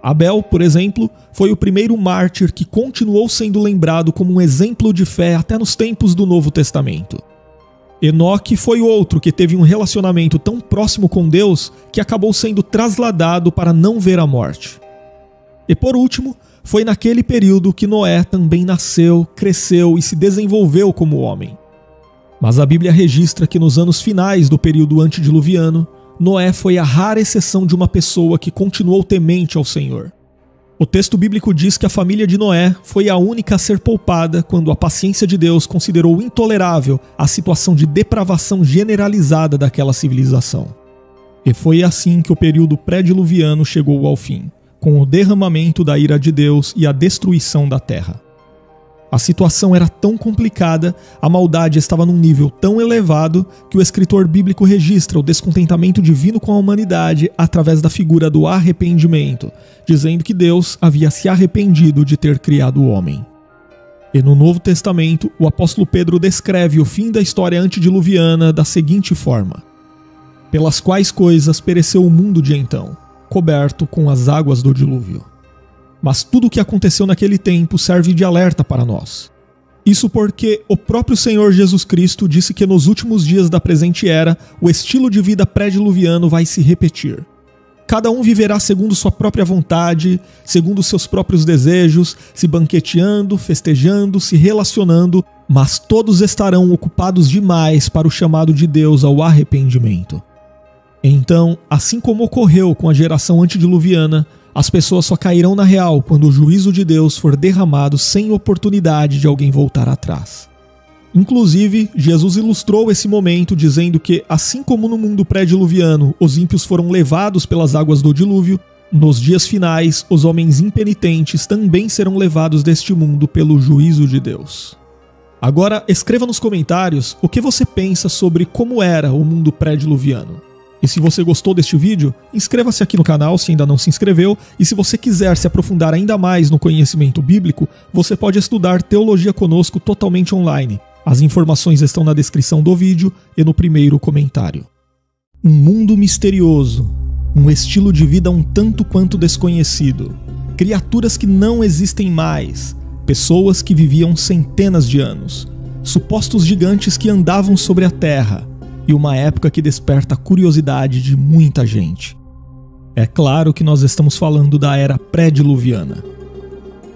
Abel, por exemplo, foi o primeiro mártir que continuou sendo lembrado como um exemplo de fé até nos tempos do Novo Testamento. Enoque foi outro que teve um relacionamento tão próximo com Deus que acabou sendo trasladado para não ver a morte. E por último, foi naquele período que Noé também nasceu, cresceu e se desenvolveu como homem. Mas a Bíblia registra que nos anos finais do período antediluviano, Noé foi a rara exceção de uma pessoa que continuou temente ao Senhor. O texto bíblico diz que a família de Noé foi a única a ser poupada quando a paciência de Deus considerou intolerável a situação de depravação generalizada daquela civilização. E foi assim que o período pré-diluviano chegou ao fim, com o derramamento da ira de Deus e a destruição da terra. A situação era tão complicada, a maldade estava num nível tão elevado que o escritor bíblico registra o descontentamento divino com a humanidade através da figura do arrependimento, dizendo que Deus havia se arrependido de ter criado o homem. E no Novo Testamento, o apóstolo Pedro descreve o fim da história antediluviana da seguinte forma: pelas quais coisas pereceu o mundo de então, coberto com as águas do dilúvio. Mas tudo o que aconteceu naquele tempo serve de alerta para nós. Isso porque o próprio Senhor Jesus Cristo disse que nos últimos dias da presente era, o estilo de vida pré-diluviano vai se repetir. Cada um viverá segundo sua própria vontade, segundo seus próprios desejos, se banqueteando, festejando, se relacionando, mas todos estarão ocupados demais para o chamado de Deus ao arrependimento. Então, assim como ocorreu com a geração antediluviana, as pessoas só cairão na real quando o juízo de Deus for derramado sem oportunidade de alguém voltar atrás. Inclusive, Jesus ilustrou esse momento dizendo que, assim como no mundo pré-diluviano os ímpios foram levados pelas águas do dilúvio, nos dias finais os homens impenitentes também serão levados deste mundo pelo juízo de Deus. Agora, escreva nos comentários o que você pensa sobre como era o mundo pré-diluviano. E se você gostou deste vídeo, inscreva-se aqui no canal se ainda não se inscreveu, e se você quiser se aprofundar ainda mais no conhecimento bíblico, você pode estudar teologia conosco totalmente online. As informações estão na descrição do vídeo e no primeiro comentário. Um mundo misterioso, um estilo de vida um tanto quanto desconhecido, criaturas que não existem mais, pessoas que viviam centenas de anos, supostos gigantes que andavam sobre a terra, e uma época que desperta a curiosidade de muita gente. É claro que nós estamos falando da era pré-diluviana.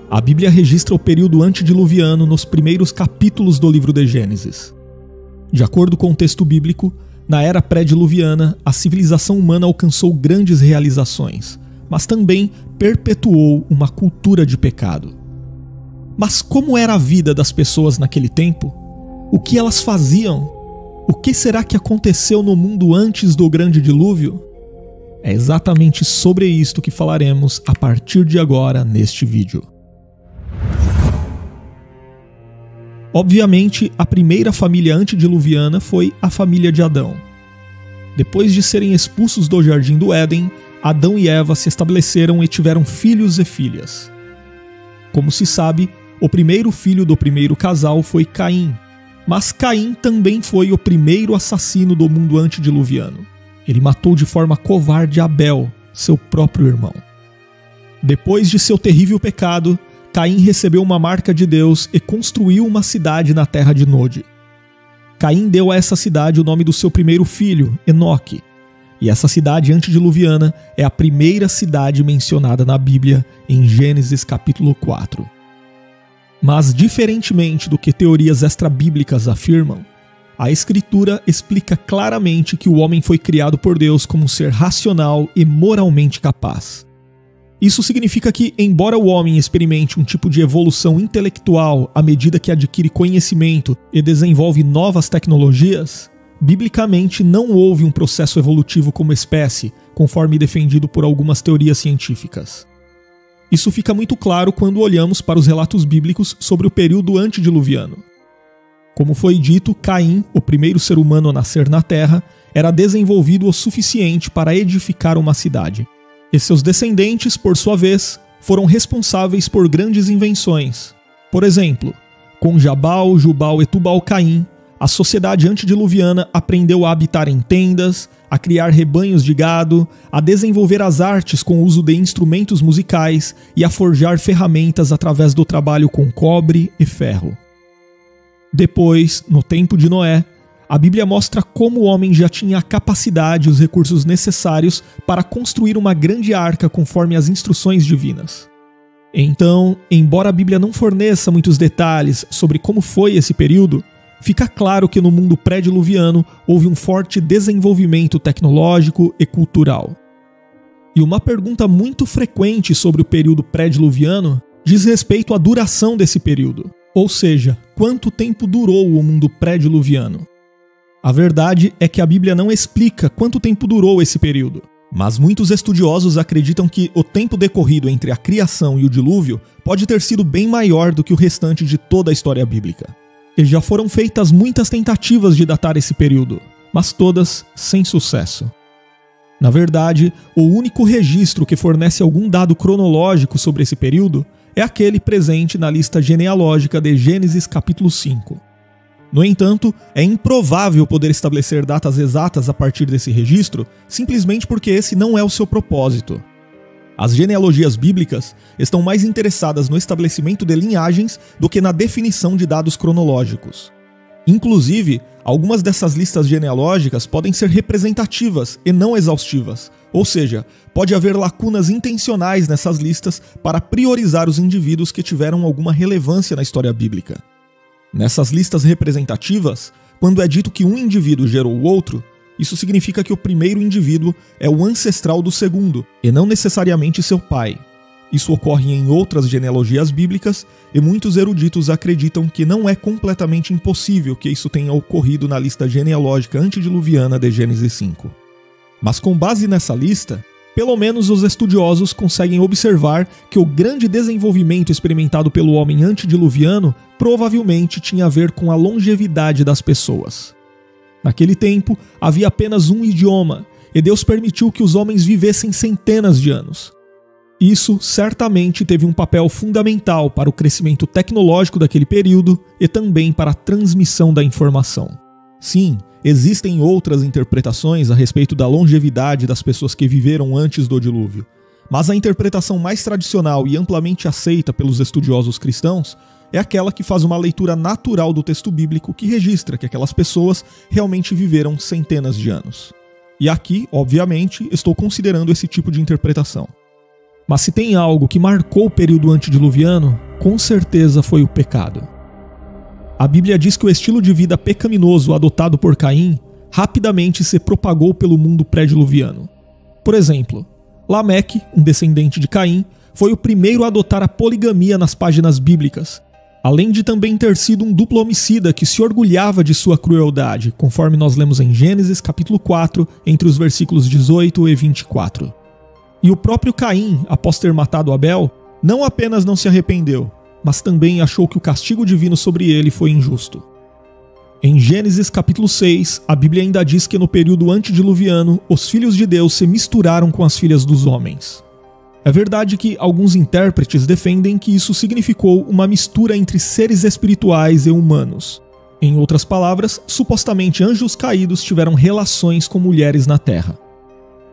A Bíblia registra o período antediluviano nos primeiros capítulos do livro de Gênesis. De acordo com o texto bíblico, na era pré-diluviana, a civilização humana alcançou grandes realizações, mas também perpetuou uma cultura de pecado. Mas como era a vida das pessoas naquele tempo? O que elas faziam? O que será que aconteceu no mundo antes do grande dilúvio? É exatamente sobre isto que falaremos a partir de agora neste vídeo. Obviamente, a primeira família antediluviana foi a família de Adão. Depois de serem expulsos do Jardim do Éden, Adão e Eva se estabeleceram e tiveram filhos e filhas. Como se sabe, o primeiro filho do primeiro casal foi Caim. Mas Caim também foi o primeiro assassino do mundo antediluviano. Ele matou de forma covarde Abel, seu próprio irmão. Depois de seu terrível pecado, Caim recebeu uma marca de Deus e construiu uma cidade na terra de Nod. Caim deu a essa cidade o nome do seu primeiro filho, Enoque. E essa cidade antediluviana é a primeira cidade mencionada na Bíblia em Gênesis capítulo 4. Mas, diferentemente do que teorias extrabíblicas afirmam, a Escritura explica claramente que o homem foi criado por Deus como um ser racional e moralmente capaz. Isso significa que, embora o homem experimente um tipo de evolução intelectual à medida que adquire conhecimento e desenvolve novas tecnologias, biblicamente não houve um processo evolutivo como espécie, conforme defendido por algumas teorias científicas. Isso fica muito claro quando olhamos para os relatos bíblicos sobre o período antediluviano. Como foi dito, Caim, o primeiro ser humano a nascer na Terra, era desenvolvido o suficiente para edificar uma cidade. E seus descendentes, por sua vez, foram responsáveis por grandes invenções. Por exemplo, com Jabal, Jubal e Tubal-Caim, a sociedade antediluviana aprendeu a habitar em tendas, a criar rebanhos de gado, a desenvolver as artes com o uso de instrumentos musicais e a forjar ferramentas através do trabalho com cobre e ferro. Depois, no tempo de Noé, a Bíblia mostra como o homem já tinha a capacidade e os recursos necessários para construir uma grande arca conforme as instruções divinas. Então, embora a Bíblia não forneça muitos detalhes sobre como foi esse período, fica claro que no mundo pré-diluviano houve um forte desenvolvimento tecnológico e cultural. E uma pergunta muito frequente sobre o período pré-diluviano diz respeito à duração desse período. Ou seja, quanto tempo durou o mundo pré-diluviano? A verdade é que a Bíblia não explica quanto tempo durou esse período, mas muitos estudiosos acreditam que o tempo decorrido entre a criação e o dilúvio pode ter sido bem maior do que o restante de toda a história bíblica. E já foram feitas muitas tentativas de datar esse período, mas todas sem sucesso. Na verdade, o único registro que fornece algum dado cronológico sobre esse período é aquele presente na lista genealógica de Gênesis capítulo 5. No entanto, é improvável poder estabelecer datas exatas a partir desse registro, simplesmente porque esse não é o seu propósito. As genealogias bíblicas estão mais interessadas no estabelecimento de linhagens do que na definição de dados cronológicos. Inclusive, algumas dessas listas genealógicas podem ser representativas e não exaustivas, ou seja, pode haver lacunas intencionais nessas listas para priorizar os indivíduos que tiveram alguma relevância na história bíblica. Nessas listas representativas, quando é dito que um indivíduo gerou o outro, isso significa que o primeiro indivíduo é o ancestral do segundo, e não necessariamente seu pai. Isso ocorre em outras genealogias bíblicas, e muitos eruditos acreditam que não é completamente impossível que isso tenha ocorrido na lista genealógica antediluviana de Gênesis 5. Mas com base nessa lista, pelo menos os estudiosos conseguem observar que o grande desenvolvimento experimentado pelo homem antediluviano provavelmente tinha a ver com a longevidade das pessoas. Naquele tempo, havia apenas um idioma, e Deus permitiu que os homens vivessem centenas de anos. Isso certamente teve um papel fundamental para o crescimento tecnológico daquele período e também para a transmissão da informação. Sim, existem outras interpretações a respeito da longevidade das pessoas que viveram antes do dilúvio, mas a interpretação mais tradicional e amplamente aceita pelos estudiosos cristãos é aquela que faz uma leitura natural do texto bíblico que registra que aquelas pessoas realmente viveram centenas de anos. E aqui, obviamente, estou considerando esse tipo de interpretação. Mas se tem algo que marcou o período antediluviano, com certeza foi o pecado. A Bíblia diz que o estilo de vida pecaminoso adotado por Caim rapidamente se propagou pelo mundo pré-diluviano. Por exemplo, Lameque, um descendente de Caim, foi o primeiro a adotar a poligamia nas páginas bíblicas, além de também ter sido um duplo homicida que se orgulhava de sua crueldade, conforme nós lemos em Gênesis capítulo 4, entre os versículos 18 e 24. E o próprio Caim, após ter matado Abel, não apenas não se arrependeu, mas também achou que o castigo divino sobre ele foi injusto. Em Gênesis capítulo 6, a Bíblia ainda diz que no período antediluviano, os filhos de Deus se misturaram com as filhas dos homens. É verdade que alguns intérpretes defendem que isso significou uma mistura entre seres espirituais e humanos. Em outras palavras, supostamente anjos caídos tiveram relações com mulheres na terra.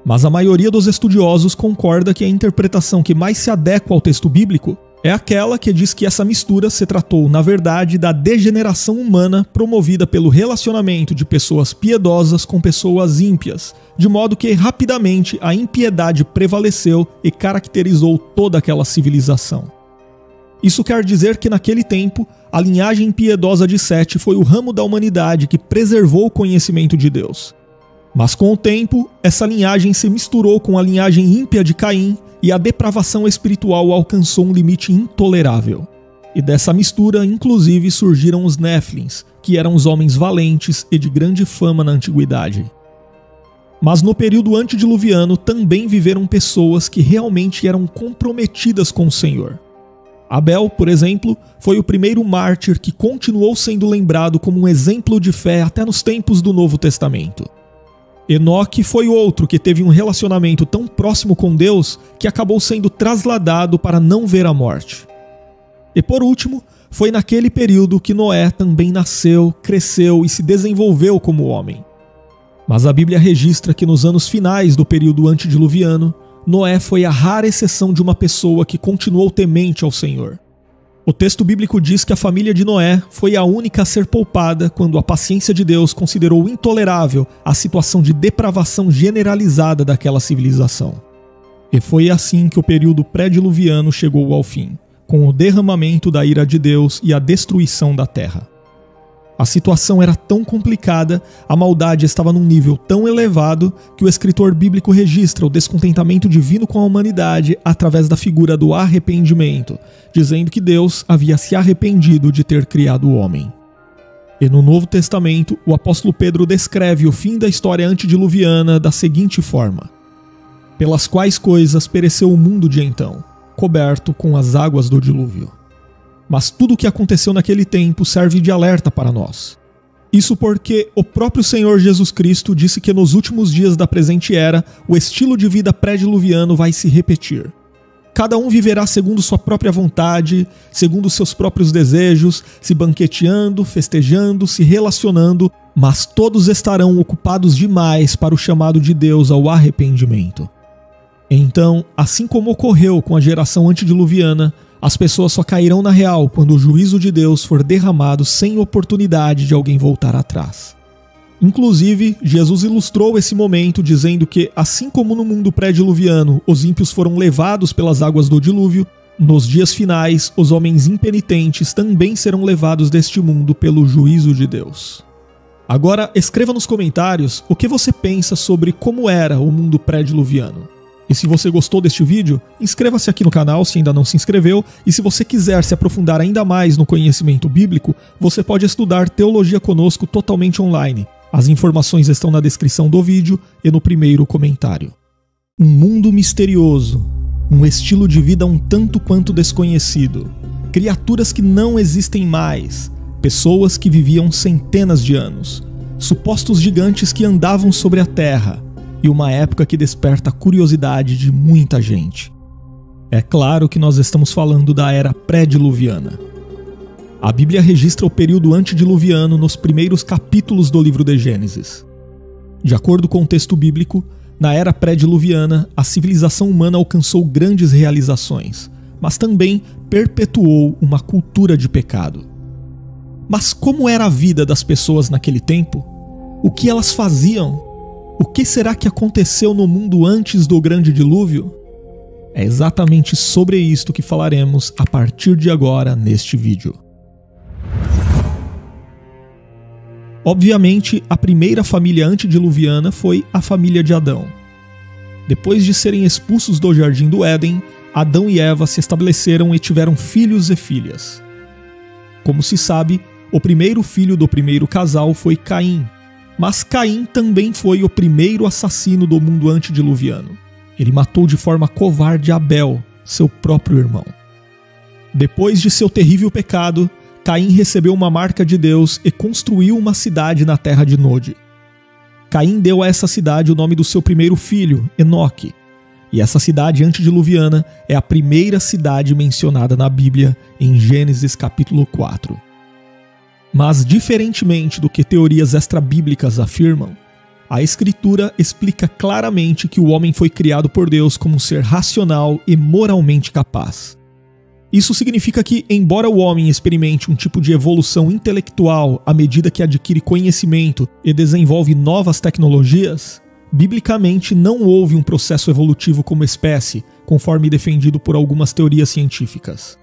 Mas a maioria dos estudiosos concorda que a interpretação que mais se adequa ao texto bíblico É aquela que diz que essa mistura se tratou, na verdade, da degeneração humana promovida pelo relacionamento de pessoas piedosas com pessoas ímpias, de modo que rapidamente a impiedade prevaleceu e caracterizou toda aquela civilização. Isso quer dizer que naquele tempo, a linhagem piedosa de Sete foi o ramo da humanidade que preservou o conhecimento de Deus. Mas com o tempo, essa linhagem se misturou com a linhagem ímpia de Caim e a depravação espiritual alcançou um limite intolerável. E dessa mistura, inclusive, surgiram os Néfilins, que eram os homens valentes e de grande fama na antiguidade. Mas no período antediluviano também viveram pessoas que realmente eram comprometidas com o Senhor. Abel, por exemplo, foi o primeiro mártir que continuou sendo lembrado como um exemplo de fé até nos tempos do Novo Testamento. Enoque foi outro que teve um relacionamento tão próximo com Deus que acabou sendo trasladado para não ver a morte. E por último, foi naquele período que Noé também nasceu, cresceu e se desenvolveu como homem. Mas a Bíblia registra que nos anos finais do período antediluviano, Noé foi a rara exceção de uma pessoa que continuou temente ao Senhor. O texto bíblico diz que a família de Noé foi a única a ser poupada quando a paciência de Deus considerou intolerável a situação de depravação generalizada daquela civilização. E foi assim que o período pré-diluviano chegou ao fim, com o derramamento da ira de Deus e a destruição da terra. A situação era tão complicada, a maldade estava num nível tão elevado que o escritor bíblico registra o descontentamento divino com a humanidade através da figura do arrependimento, dizendo que Deus havia se arrependido de ter criado o homem. E no Novo Testamento, o apóstolo Pedro descreve o fim da história antediluviana da seguinte forma: pelas quais coisas pereceu o mundo de então, coberto com as águas do dilúvio. Mas tudo o que aconteceu naquele tempo serve de alerta para nós. Isso porque o próprio Senhor Jesus Cristo disse que nos últimos dias da presente era, o estilo de vida pré-diluviano vai se repetir. Cada um viverá segundo sua própria vontade, segundo seus próprios desejos, se banqueteando, festejando, se relacionando, mas todos estarão ocupados demais para o chamado de Deus ao arrependimento. Então, assim como ocorreu com a geração antediluviana, as pessoas só cairão na real quando o juízo de Deus for derramado sem oportunidade de alguém voltar atrás. Inclusive, Jesus ilustrou esse momento dizendo que, assim como no mundo pré-diluviano os ímpios foram levados pelas águas do dilúvio, nos dias finais os homens impenitentes também serão levados deste mundo pelo juízo de Deus. Agora, escreva nos comentários o que você pensa sobre como era o mundo pré-diluviano. E se você gostou deste vídeo, inscreva-se aqui no canal se ainda não se inscreveu, e se você quiser se aprofundar ainda mais no conhecimento bíblico, você pode estudar teologia conosco totalmente online. As informações estão na descrição do vídeo e no primeiro comentário. Um mundo misterioso, um estilo de vida um tanto quanto desconhecido, criaturas que não existem mais, pessoas que viviam centenas de anos, supostos gigantes que andavam sobre a terra, e uma época que desperta a curiosidade de muita gente. É claro que nós estamos falando da era pré-diluviana. A Bíblia registra o período antediluviano nos primeiros capítulos do livro de Gênesis. De acordo com o texto bíblico, na era pré-diluviana, a civilização humana alcançou grandes realizações, mas também perpetuou uma cultura de pecado. Mas como era a vida das pessoas naquele tempo? O que elas faziam? O que será que aconteceu no mundo antes do grande dilúvio? É exatamente sobre isto que falaremos a partir de agora neste vídeo. Obviamente, a primeira família antediluviana foi a família de Adão. Depois de serem expulsos do jardim do Éden, Adão e Eva se estabeleceram e tiveram filhos e filhas. Como se sabe, o primeiro filho do primeiro casal foi Caim. Mas Caim também foi o primeiro assassino do mundo antediluviano. Ele matou de forma covarde Abel, seu próprio irmão. Depois de seu terrível pecado, Caim recebeu uma marca de Deus e construiu uma cidade na terra de Nod. Caim deu a essa cidade o nome do seu primeiro filho, Enoque. E essa cidade antediluviana é a primeira cidade mencionada na Bíblia em Gênesis capítulo 4. Mas, diferentemente do que teorias extrabíblicas afirmam, a Escritura explica claramente que o homem foi criado por Deus como um ser racional e moralmente capaz. Isso significa que, embora o homem experimente um tipo de evolução intelectual à medida que adquire conhecimento e desenvolve novas tecnologias, biblicamente não houve um processo evolutivo como espécie, conforme defendido por algumas teorias científicas.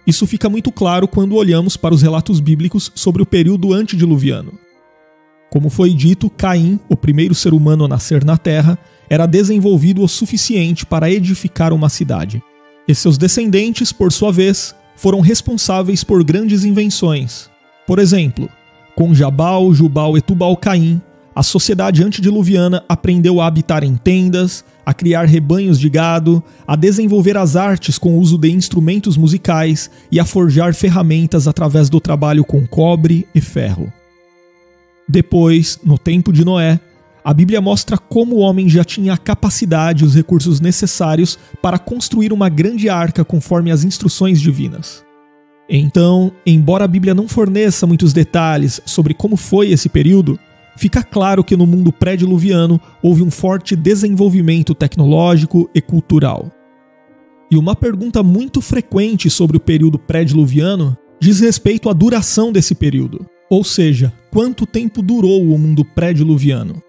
Isso fica muito claro quando olhamos para os relatos bíblicos sobre o período antediluviano. Como foi dito, Caim, o primeiro ser humano a nascer na Terra, era desenvolvido o suficiente para edificar uma cidade. E seus descendentes, por sua vez, foram responsáveis por grandes invenções. Por exemplo, com Jabal, Jubal e Tubal-Caim, a sociedade antediluviana aprendeu a habitar em tendas, a criar rebanhos de gado, a desenvolver as artes com o uso de instrumentos musicais e a forjar ferramentas através do trabalho com cobre e ferro. Depois, no tempo de Noé, a Bíblia mostra como o homem já tinha a capacidade e os recursos necessários para construir uma grande arca conforme as instruções divinas. Então, embora a Bíblia não forneça muitos detalhes sobre como foi esse período, fica claro que no mundo pré-diluviano houve um forte desenvolvimento tecnológico e cultural. E uma pergunta muito frequente sobre o período pré-diluviano diz respeito à duração desse período, ou seja, quanto tempo durou o mundo pré-diluviano.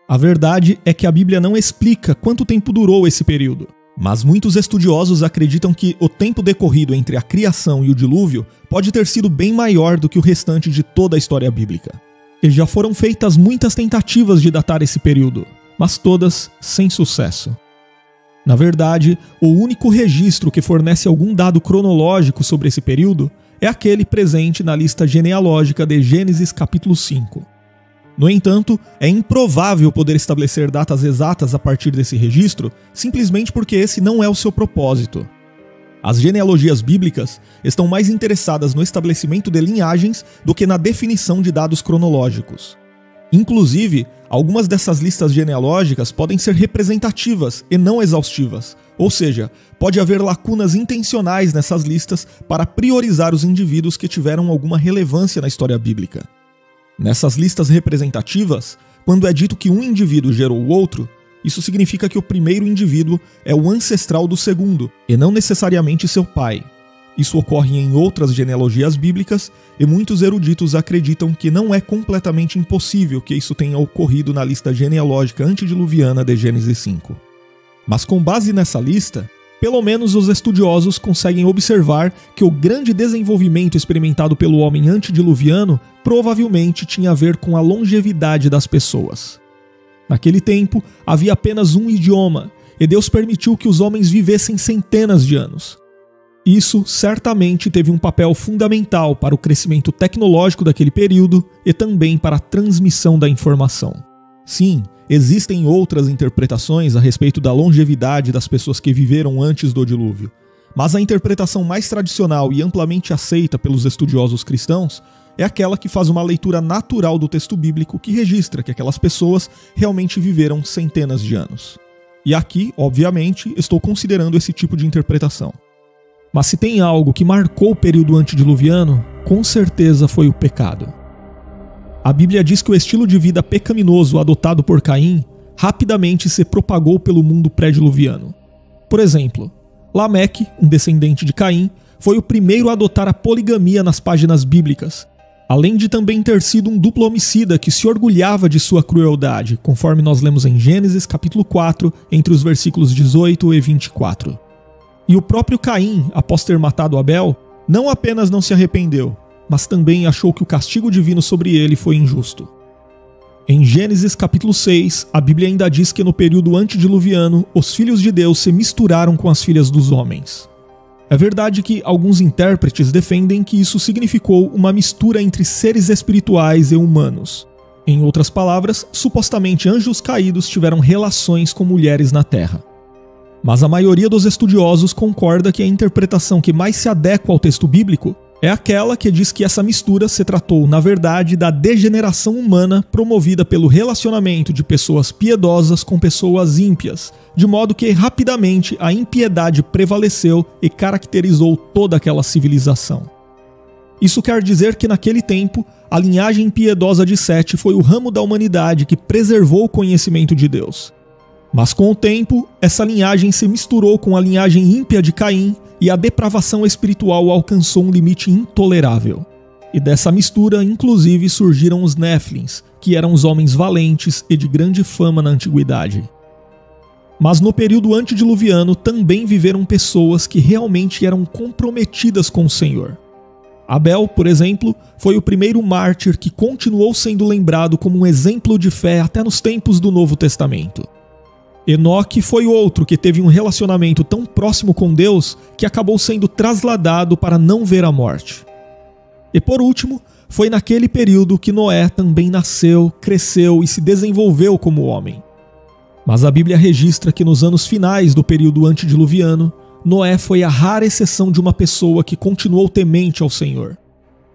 A verdade é que a Bíblia não explica quanto tempo durou esse período, mas muitos estudiosos acreditam que o tempo decorrido entre a criação e o dilúvio pode ter sido bem maior do que o restante de toda a história bíblica. E já foram feitas muitas tentativas de datar esse período, mas todas sem sucesso. Na verdade, o único registro que fornece algum dado cronológico sobre esse período é aquele presente na lista genealógica de Gênesis capítulo 5. No entanto, é improvável poder estabelecer datas exatas a partir desse registro, simplesmente porque esse não é o seu propósito. As genealogias bíblicas estão mais interessadas no estabelecimento de linhagens do que na definição de dados cronológicos. Inclusive, algumas dessas listas genealógicas podem ser representativas e não exaustivas, ou seja, pode haver lacunas intencionais nessas listas para priorizar os indivíduos que tiveram alguma relevância na história bíblica. Nessas listas representativas, quando é dito que um indivíduo gerou o outro, isso significa que o primeiro indivíduo é o ancestral do segundo, e não necessariamente seu pai. Isso ocorre em outras genealogias bíblicas, e muitos eruditos acreditam que não é completamente impossível que isso tenha ocorrido na lista genealógica antediluviana de Gênesis 5. Mas com base nessa lista, pelo menos os estudiosos conseguem observar que o grande desenvolvimento experimentado pelo homem antediluviano provavelmente tinha a ver com a longevidade das pessoas. Naquele tempo, havia apenas um idioma, e Deus permitiu que os homens vivessem centenas de anos. Isso certamente teve um papel fundamental para o crescimento tecnológico daquele período e também para a transmissão da informação. Sim, existem outras interpretações a respeito da longevidade das pessoas que viveram antes do dilúvio, mas a interpretação mais tradicional e amplamente aceita pelos estudiosos cristãos é aquela que faz uma leitura natural do texto bíblico que registra que aquelas pessoas realmente viveram centenas de anos. E aqui, obviamente, estou considerando esse tipo de interpretação. Mas se tem algo que marcou o período antediluviano, com certeza foi o pecado. A Bíblia diz que o estilo de vida pecaminoso adotado por Caim rapidamente se propagou pelo mundo pré-diluviano. Por exemplo, Lameque, um descendente de Caim, foi o primeiro a adotar a poligamia nas páginas bíblicas, além de também ter sido um duplo homicida que se orgulhava de sua crueldade, conforme nós lemos em Gênesis capítulo 4, entre os versículos 18 e 24. E o próprio Caim, após ter matado Abel, não apenas não se arrependeu, mas também achou que o castigo divino sobre ele foi injusto. Em Gênesis capítulo 6, a Bíblia ainda diz que no período antediluviano, os filhos de Deus se misturaram com as filhas dos homens. É verdade que alguns intérpretes defendem que isso significou uma mistura entre seres espirituais e humanos. Em outras palavras, supostamente anjos caídos tiveram relações com mulheres na Terra. Mas a maioria dos estudiosos concorda que a interpretação que mais se adequa ao texto bíblico é aquela que diz que essa mistura se tratou, na verdade, da degeneração humana promovida pelo relacionamento de pessoas piedosas com pessoas ímpias, de modo que rapidamente a impiedade prevaleceu e caracterizou toda aquela civilização. Isso quer dizer que naquele tempo, a linhagem piedosa de Sete foi o ramo da humanidade que preservou o conhecimento de Deus. Mas com o tempo, essa linhagem se misturou com a linhagem ímpia de Caim e a depravação espiritual alcançou um limite intolerável. E dessa mistura, inclusive, surgiram os Néfilins, que eram os homens valentes e de grande fama na antiguidade. Mas no período antediluviano também viveram pessoas que realmente eram comprometidas com o Senhor. Abel, por exemplo, foi o primeiro mártir que continuou sendo lembrado como um exemplo de fé até nos tempos do Novo Testamento. Enoque foi outro que teve um relacionamento tão próximo com Deus que acabou sendo trasladado para não ver a morte. E por último, foi naquele período que Noé também nasceu, cresceu e se desenvolveu como homem. Mas a Bíblia registra que nos anos finais do período antediluviano, Noé foi a rara exceção de uma pessoa que continuou temente ao Senhor.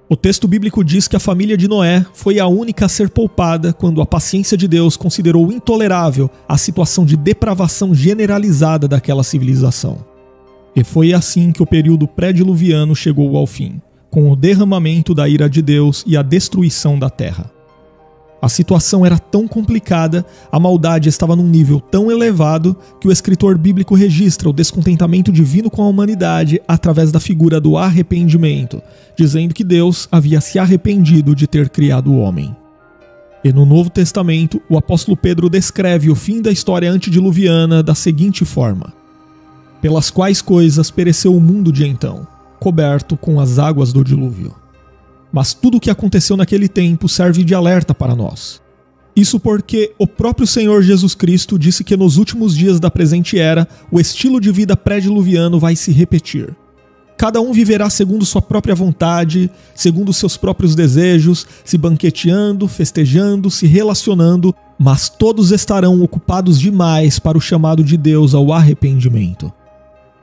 O texto bíblico diz que a família de Noé foi a única a ser poupada quando a paciência de Deus considerou intolerável a situação de depravação generalizada daquela civilização. E foi assim que o período pré-diluviano chegou ao fim, com o derramamento da ira de Deus e a destruição da terra. A situação era tão complicada, a maldade estava num nível tão elevado que o escritor bíblico registra o descontentamento divino com a humanidade através da figura do arrependimento, dizendo que Deus havia se arrependido de ter criado o homem. E no Novo Testamento, o apóstolo Pedro descreve o fim da história antediluviana da seguinte forma: pelas quais coisas pereceu o mundo de então, coberto com as águas do dilúvio. Mas tudo o que aconteceu naquele tempo serve de alerta para nós. Isso porque o próprio Senhor Jesus Cristo disse que nos últimos dias da presente era, o estilo de vida pré-diluviano vai se repetir. Cada um viverá segundo sua própria vontade, segundo seus próprios desejos, se banqueteando, festejando, se relacionando, mas todos estarão ocupados demais para o chamado de Deus ao arrependimento.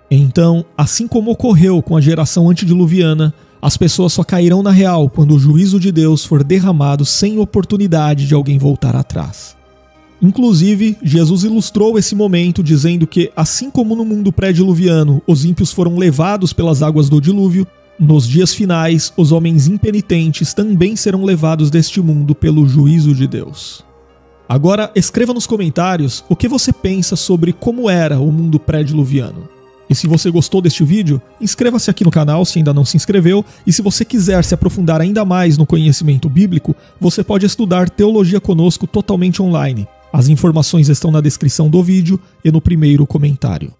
Então, assim como ocorreu com a geração antediluviana, as pessoas só cairão na real quando o juízo de Deus for derramado sem oportunidade de alguém voltar atrás. Inclusive, Jesus ilustrou esse momento dizendo que, assim como no mundo pré-diluviano os ímpios foram levados pelas águas do dilúvio, nos dias finais os homens impenitentes também serão levados deste mundo pelo juízo de Deus. Agora, escreva nos comentários o que você pensa sobre como era o mundo pré-diluviano. E se você gostou deste vídeo, inscreva-se aqui no canal se ainda não se inscreveu, e se você quiser se aprofundar ainda mais no conhecimento bíblico, você pode estudar teologia conosco totalmente online. As informações estão na descrição do vídeo e no primeiro comentário.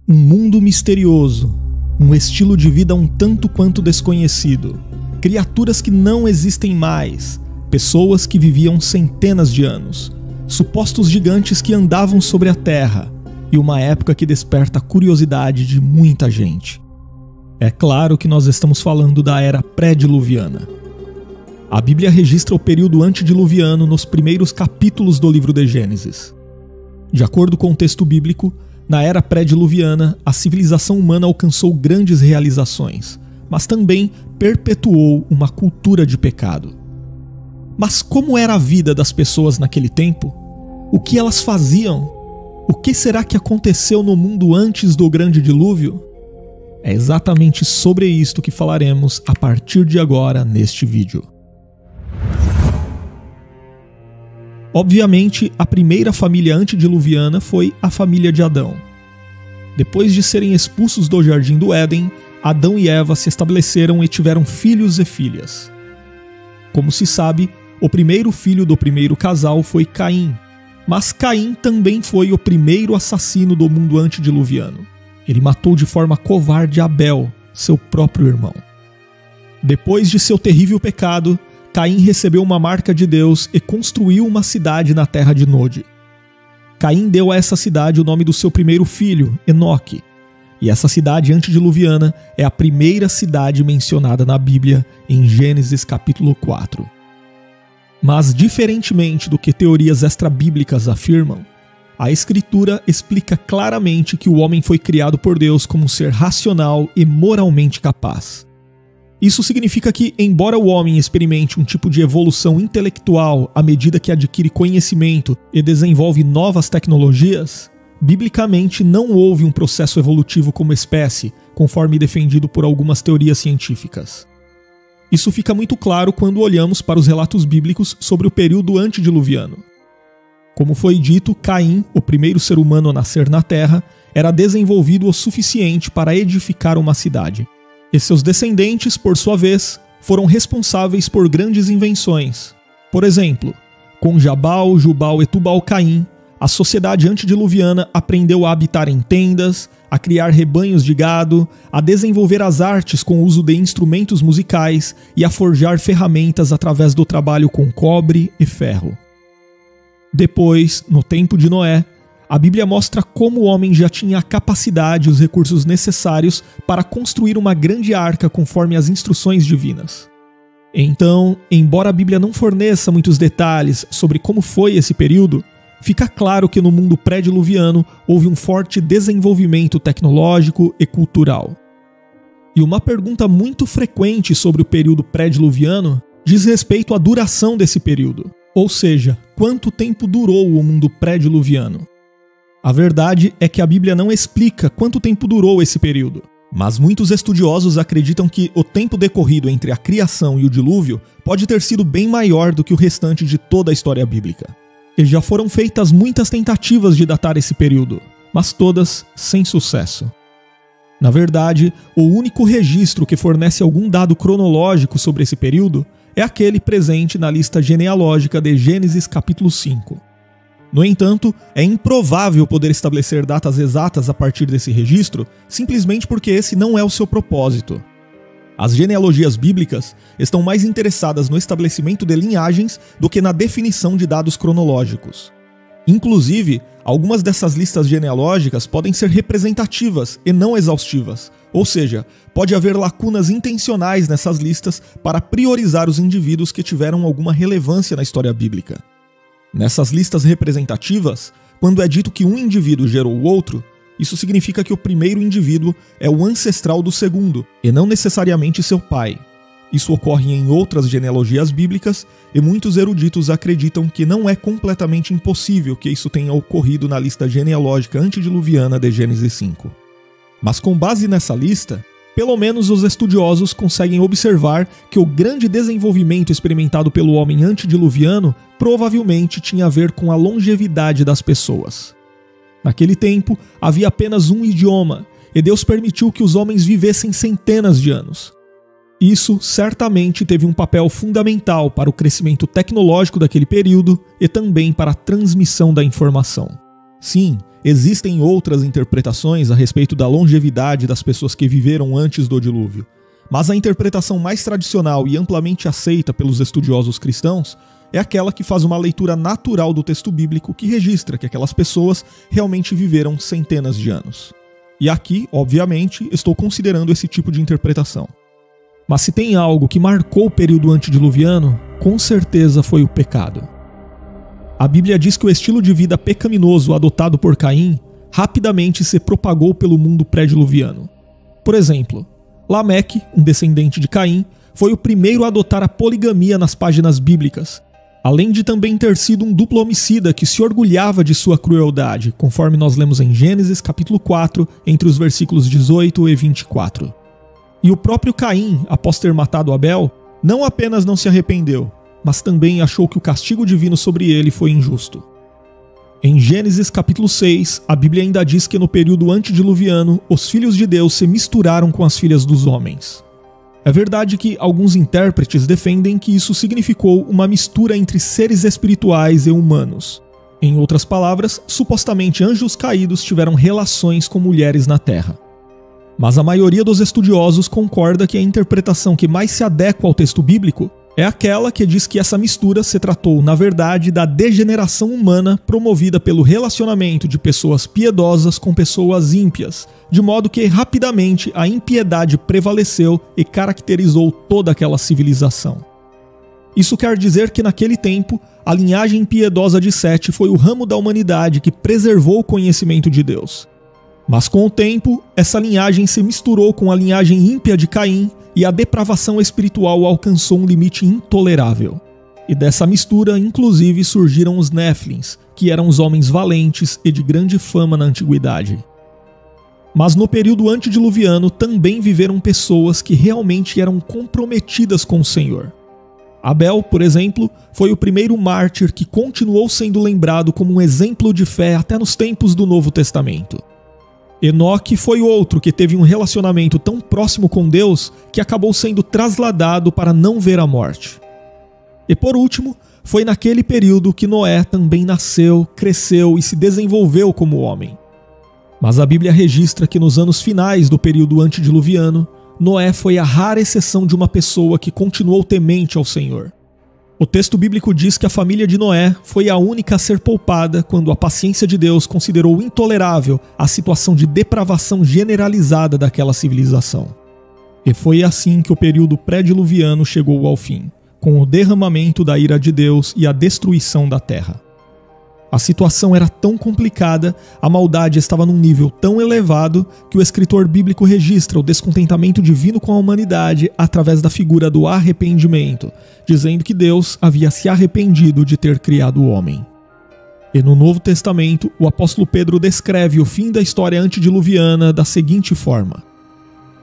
Um mundo misterioso, um estilo de vida um tanto quanto desconhecido, criaturas que não existem mais, pessoas que viviam centenas de anos, supostos gigantes que andavam sobre a terra, e uma época que desperta a curiosidade de muita gente. É claro que nós estamos falando da era pré-diluviana. A Bíblia registra o período antediluviano nos primeiros capítulos do livro de Gênesis. De acordo com o texto bíblico, na era pré-diluviana, a civilização humana alcançou grandes realizações, mas também perpetuou uma cultura de pecado. Mas como era a vida das pessoas naquele tempo? O que elas faziam? O que será que aconteceu no mundo antes do grande dilúvio? É exatamente sobre isto que falaremos a partir de agora neste vídeo. Obviamente, a primeira família antediluviana foi a família de Adão. Depois de serem expulsos do Jardim do Éden, Adão e Eva se estabeleceram e tiveram filhos e filhas. Como se sabe, o primeiro filho do primeiro casal foi Caim. Mas Caim também foi o primeiro assassino do mundo antediluviano. Ele matou de forma covarde Abel, seu próprio irmão. Depois de seu terrível pecado, Caim recebeu uma marca de Deus e construiu uma cidade na terra de Nod. Caim deu a essa cidade o nome do seu primeiro filho, Enoque. E essa cidade antediluviana é a primeira cidade mencionada na Bíblia em Gênesis capítulo 4. Mas, diferentemente do que teorias extrabíblicas afirmam, a Escritura explica claramente que o homem foi criado por Deus como um ser racional e moralmente capaz. Isso significa que, embora o homem experimente um tipo de evolução intelectual à medida que adquire conhecimento e desenvolve novas tecnologias, biblicamente não houve um processo evolutivo como espécie, conforme defendido por algumas teorias científicas. Isso fica muito claro quando olhamos para os relatos bíblicos sobre o período antediluviano. Como foi dito, Caim, o primeiro ser humano a nascer na Terra, era desenvolvido o suficiente para edificar uma cidade. E seus descendentes, por sua vez, foram responsáveis por grandes invenções. Por exemplo, com Jabal, Jubal e Tubal-Caim, a sociedade antediluviana aprendeu a habitar em tendas, a criar rebanhos de gado, a desenvolver as artes com o uso de instrumentos musicais e a forjar ferramentas através do trabalho com cobre e ferro. Depois, no tempo de Noé, a Bíblia mostra como o homem já tinha a capacidade e os recursos necessários para construir uma grande arca conforme as instruções divinas. Então, embora a Bíblia não forneça muitos detalhes sobre como foi esse período, fica claro que no mundo pré-diluviano houve um forte desenvolvimento tecnológico e cultural. E uma pergunta muito frequente sobre o período pré-diluviano diz respeito à duração desse período, ou seja, quanto tempo durou o mundo pré-diluviano. A verdade é que a Bíblia não explica quanto tempo durou esse período, mas muitos estudiosos acreditam que o tempo decorrido entre a criação e o dilúvio pode ter sido bem maior do que o restante de toda a história bíblica. E já foram feitas muitas tentativas de datar esse período, mas todas sem sucesso. Na verdade, o único registro que fornece algum dado cronológico sobre esse período é aquele presente na lista genealógica de Gênesis capítulo 5. No entanto, é improvável poder estabelecer datas exatas a partir desse registro, simplesmente porque esse não é o seu propósito. As genealogias bíblicas estão mais interessadas no estabelecimento de linhagens do que na definição de dados cronológicos. Inclusive, algumas dessas listas genealógicas podem ser representativas e não exaustivas, ou seja, pode haver lacunas intencionais nessas listas para priorizar os indivíduos que tiveram alguma relevância na história bíblica. Nessas listas representativas, quando é dito que um indivíduo gerou o outro, isso significa que o primeiro indivíduo é o ancestral do segundo, e não necessariamente seu pai. Isso ocorre em outras genealogias bíblicas, e muitos eruditos acreditam que não é completamente impossível que isso tenha ocorrido na lista genealógica antediluviana de Gênesis 5. Mas com base nessa lista, pelo menos os estudiosos conseguem observar que o grande desenvolvimento experimentado pelo homem antediluviano provavelmente tinha a ver com a longevidade das pessoas. Naquele tempo, havia apenas um idioma, e Deus permitiu que os homens vivessem centenas de anos. Isso certamente teve um papel fundamental para o crescimento tecnológico daquele período e também para a transmissão da informação. Sim, existem outras interpretações a respeito da longevidade das pessoas que viveram antes do dilúvio, mas a interpretação mais tradicional e amplamente aceita pelos estudiosos cristãos é aquela que faz uma leitura natural do texto bíblico que registra que aquelas pessoas realmente viveram centenas de anos. E aqui, obviamente, estou considerando esse tipo de interpretação. Mas se tem algo que marcou o período antediluviano, com certeza foi o pecado. A Bíblia diz que o estilo de vida pecaminoso adotado por Caim rapidamente se propagou pelo mundo pré-diluviano. Por exemplo, Lameque, um descendente de Caim, foi o primeiro a adotar a poligamia nas páginas bíblicas, além de também ter sido um duplo homicida que se orgulhava de sua crueldade, conforme nós lemos em Gênesis capítulo 4, entre os versículos 18 e 24. E o próprio Caim, após ter matado Abel, não apenas não se arrependeu, mas também achou que o castigo divino sobre ele foi injusto. Em Gênesis capítulo 6, a Bíblia ainda diz que no período antediluviano, os filhos de Deus se misturaram com as filhas dos homens. É verdade que alguns intérpretes defendem que isso significou uma mistura entre seres espirituais e humanos. Em outras palavras, supostamente anjos caídos tiveram relações com mulheres na Terra. Mas a maioria dos estudiosos concorda que a interpretação que mais se adequa ao texto bíblico é aquela que diz que essa mistura se tratou, na verdade, da degeneração humana promovida pelo relacionamento de pessoas piedosas com pessoas ímpias, de modo que rapidamente a impiedade prevaleceu e caracterizou toda aquela civilização. Isso quer dizer que naquele tempo, a linhagem piedosa de Sete foi o ramo da humanidade que preservou o conhecimento de Deus. Mas com o tempo, essa linhagem se misturou com a linhagem ímpia de Caim e a depravação espiritual alcançou um limite intolerável. E dessa mistura, inclusive, surgiram os Néfilins, que eram os homens valentes e de grande fama na antiguidade. Mas no período antediluviano também viveram pessoas que realmente eram comprometidas com o Senhor. Abel, por exemplo, foi o primeiro mártir que continuou sendo lembrado como um exemplo de fé até nos tempos do Novo Testamento. Enoque foi outro que teve um relacionamento tão próximo com Deus que acabou sendo trasladado para não ver a morte. E por último, foi naquele período que Noé também nasceu, cresceu e se desenvolveu como homem. Mas a Bíblia registra que nos anos finais do período antediluviano, Noé foi a rara exceção de uma pessoa que continuou temente ao Senhor. O texto bíblico diz que a família de Noé foi a única a ser poupada quando a paciência de Deus considerou intolerável a situação de depravação generalizada daquela civilização. E foi assim que o período pré-diluviano chegou ao fim, com o derramamento da ira de Deus e a destruição da terra. A situação era tão complicada, a maldade estava num nível tão elevado que o escritor bíblico registra o descontentamento divino com a humanidade através da figura do arrependimento, dizendo que Deus havia se arrependido de ter criado o homem. E no Novo Testamento, o apóstolo Pedro descreve o fim da história antediluviana da seguinte forma: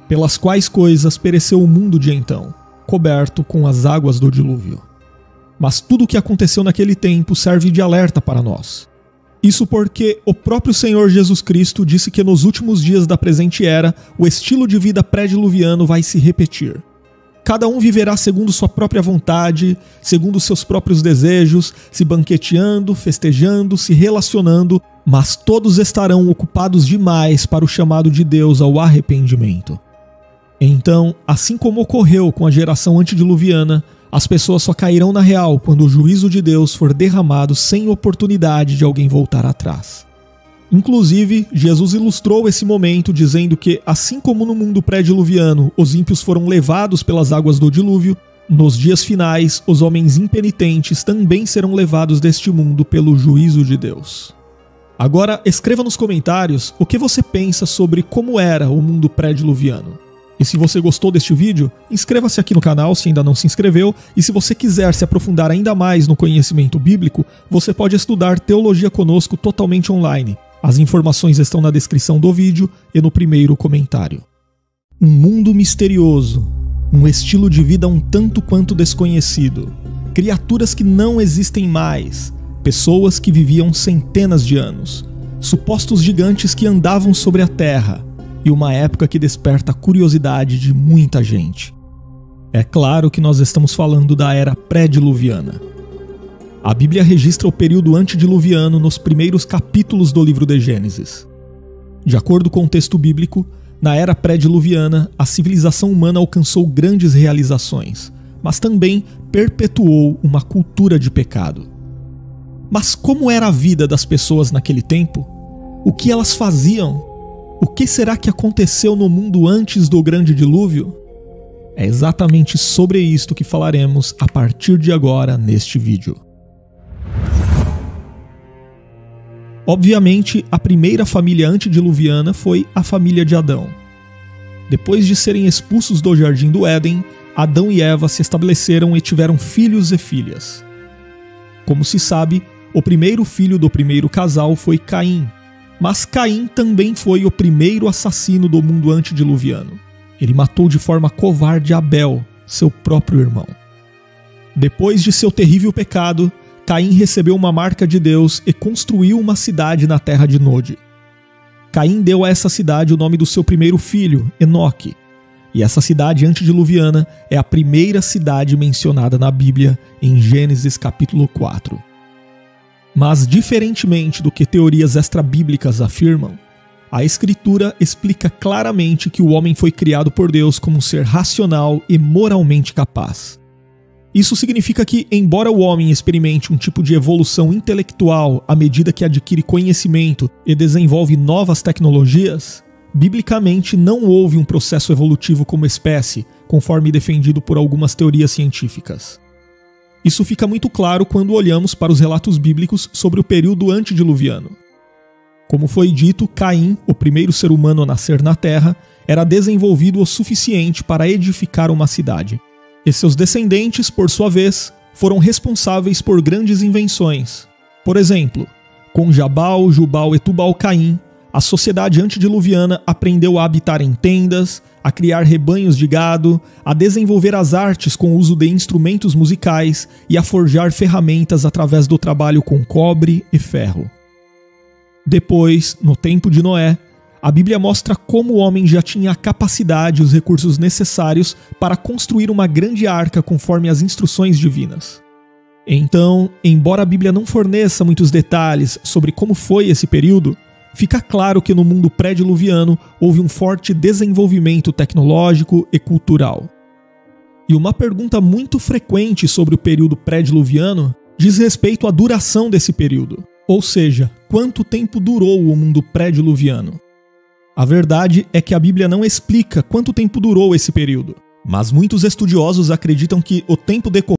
pelas quais coisas pereceu o mundo de então, coberto com as águas do dilúvio. Mas tudo o que aconteceu naquele tempo serve de alerta para nós. Isso porque o próprio Senhor Jesus Cristo disse que nos últimos dias da presente era, o estilo de vida pré-diluviano vai se repetir. Cada um viverá segundo sua própria vontade, segundo seus próprios desejos, se banqueteando, festejando, se relacionando, mas todos estarão ocupados demais para o chamado de Deus ao arrependimento. Então, assim como ocorreu com a geração antediluviana, as pessoas só cairão na real quando o juízo de Deus for derramado sem oportunidade de alguém voltar atrás. Inclusive, Jesus ilustrou esse momento dizendo que, assim como no mundo pré-diluviano os ímpios foram levados pelas águas do dilúvio, nos dias finais os homens impenitentes também serão levados deste mundo pelo juízo de Deus. Agora, escreva nos comentários o que você pensa sobre como era o mundo pré-diluviano. E se você gostou deste vídeo, inscreva-se aqui no canal se ainda não se inscreveu, e se você quiser se aprofundar ainda mais no conhecimento bíblico, você pode estudar teologia conosco totalmente online. As informações estão na descrição do vídeo e no primeiro comentário. Um mundo misterioso, um estilo de vida um tanto quanto desconhecido, criaturas que não existem mais, pessoas que viviam centenas de anos, supostos gigantes que andavam sobre a terra, e uma época que desperta a curiosidade de muita gente. É claro que nós estamos falando da era pré-diluviana. A Bíblia registra o período antediluviano nos primeiros capítulos do livro de Gênesis. De acordo com o texto bíblico, na era pré-diluviana, a civilização humana alcançou grandes realizações, mas também perpetuou uma cultura de pecado. Mas como era a vida das pessoas naquele tempo? O que elas faziam? O que será que aconteceu no mundo antes do grande dilúvio? É exatamente sobre isto que falaremos a partir de agora neste vídeo. Obviamente, a primeira família antediluviana foi a família de Adão. Depois de serem expulsos do jardim do Éden, Adão e Eva se estabeleceram e tiveram filhos e filhas. Como se sabe, o primeiro filho do primeiro casal foi Caim. Mas Caim também foi o primeiro assassino do mundo antediluviano. Ele matou de forma covarde Abel, seu próprio irmão. Depois de seu terrível pecado, Caim recebeu uma marca de Deus e construiu uma cidade na terra de Nod. Caim deu a essa cidade o nome do seu primeiro filho, Enoque. E essa cidade antediluviana é a primeira cidade mencionada na Bíblia em Gênesis capítulo 4. Mas, diferentemente do que teorias extrabíblicas afirmam, a Escritura explica claramente que o homem foi criado por Deus como um ser racional e moralmente capaz. Isso significa que, embora o homem experimente um tipo de evolução intelectual à medida que adquire conhecimento e desenvolve novas tecnologias, biblicamente não houve um processo evolutivo como espécie, conforme defendido por algumas teorias científicas. Isso fica muito claro quando olhamos para os relatos bíblicos sobre o período antediluviano. Como foi dito, Caim, o primeiro ser humano a nascer na terra, era desenvolvido o suficiente para edificar uma cidade. E seus descendentes, por sua vez, foram responsáveis por grandes invenções. Por exemplo, com Jabal, Jubal e Tubal-Caim, a sociedade antediluviana aprendeu a habitar em tendas, a criar rebanhos de gado, a desenvolver as artes com o uso de instrumentos musicais e a forjar ferramentas através do trabalho com cobre e ferro. Depois, no tempo de Noé, a Bíblia mostra como o homem já tinha a capacidade e os recursos necessários para construir uma grande arca conforme as instruções divinas. Então, embora a Bíblia não forneça muitos detalhes sobre como foi esse período, fica claro que no mundo pré-diluviano houve um forte desenvolvimento tecnológico e cultural. E uma pergunta muito frequente sobre o período pré-diluviano diz respeito à duração desse período, ou seja, quanto tempo durou o mundo pré-diluviano. A verdade é que a Bíblia não explica quanto tempo durou esse período, mas muitos estudiosos acreditam que o tempo decorrido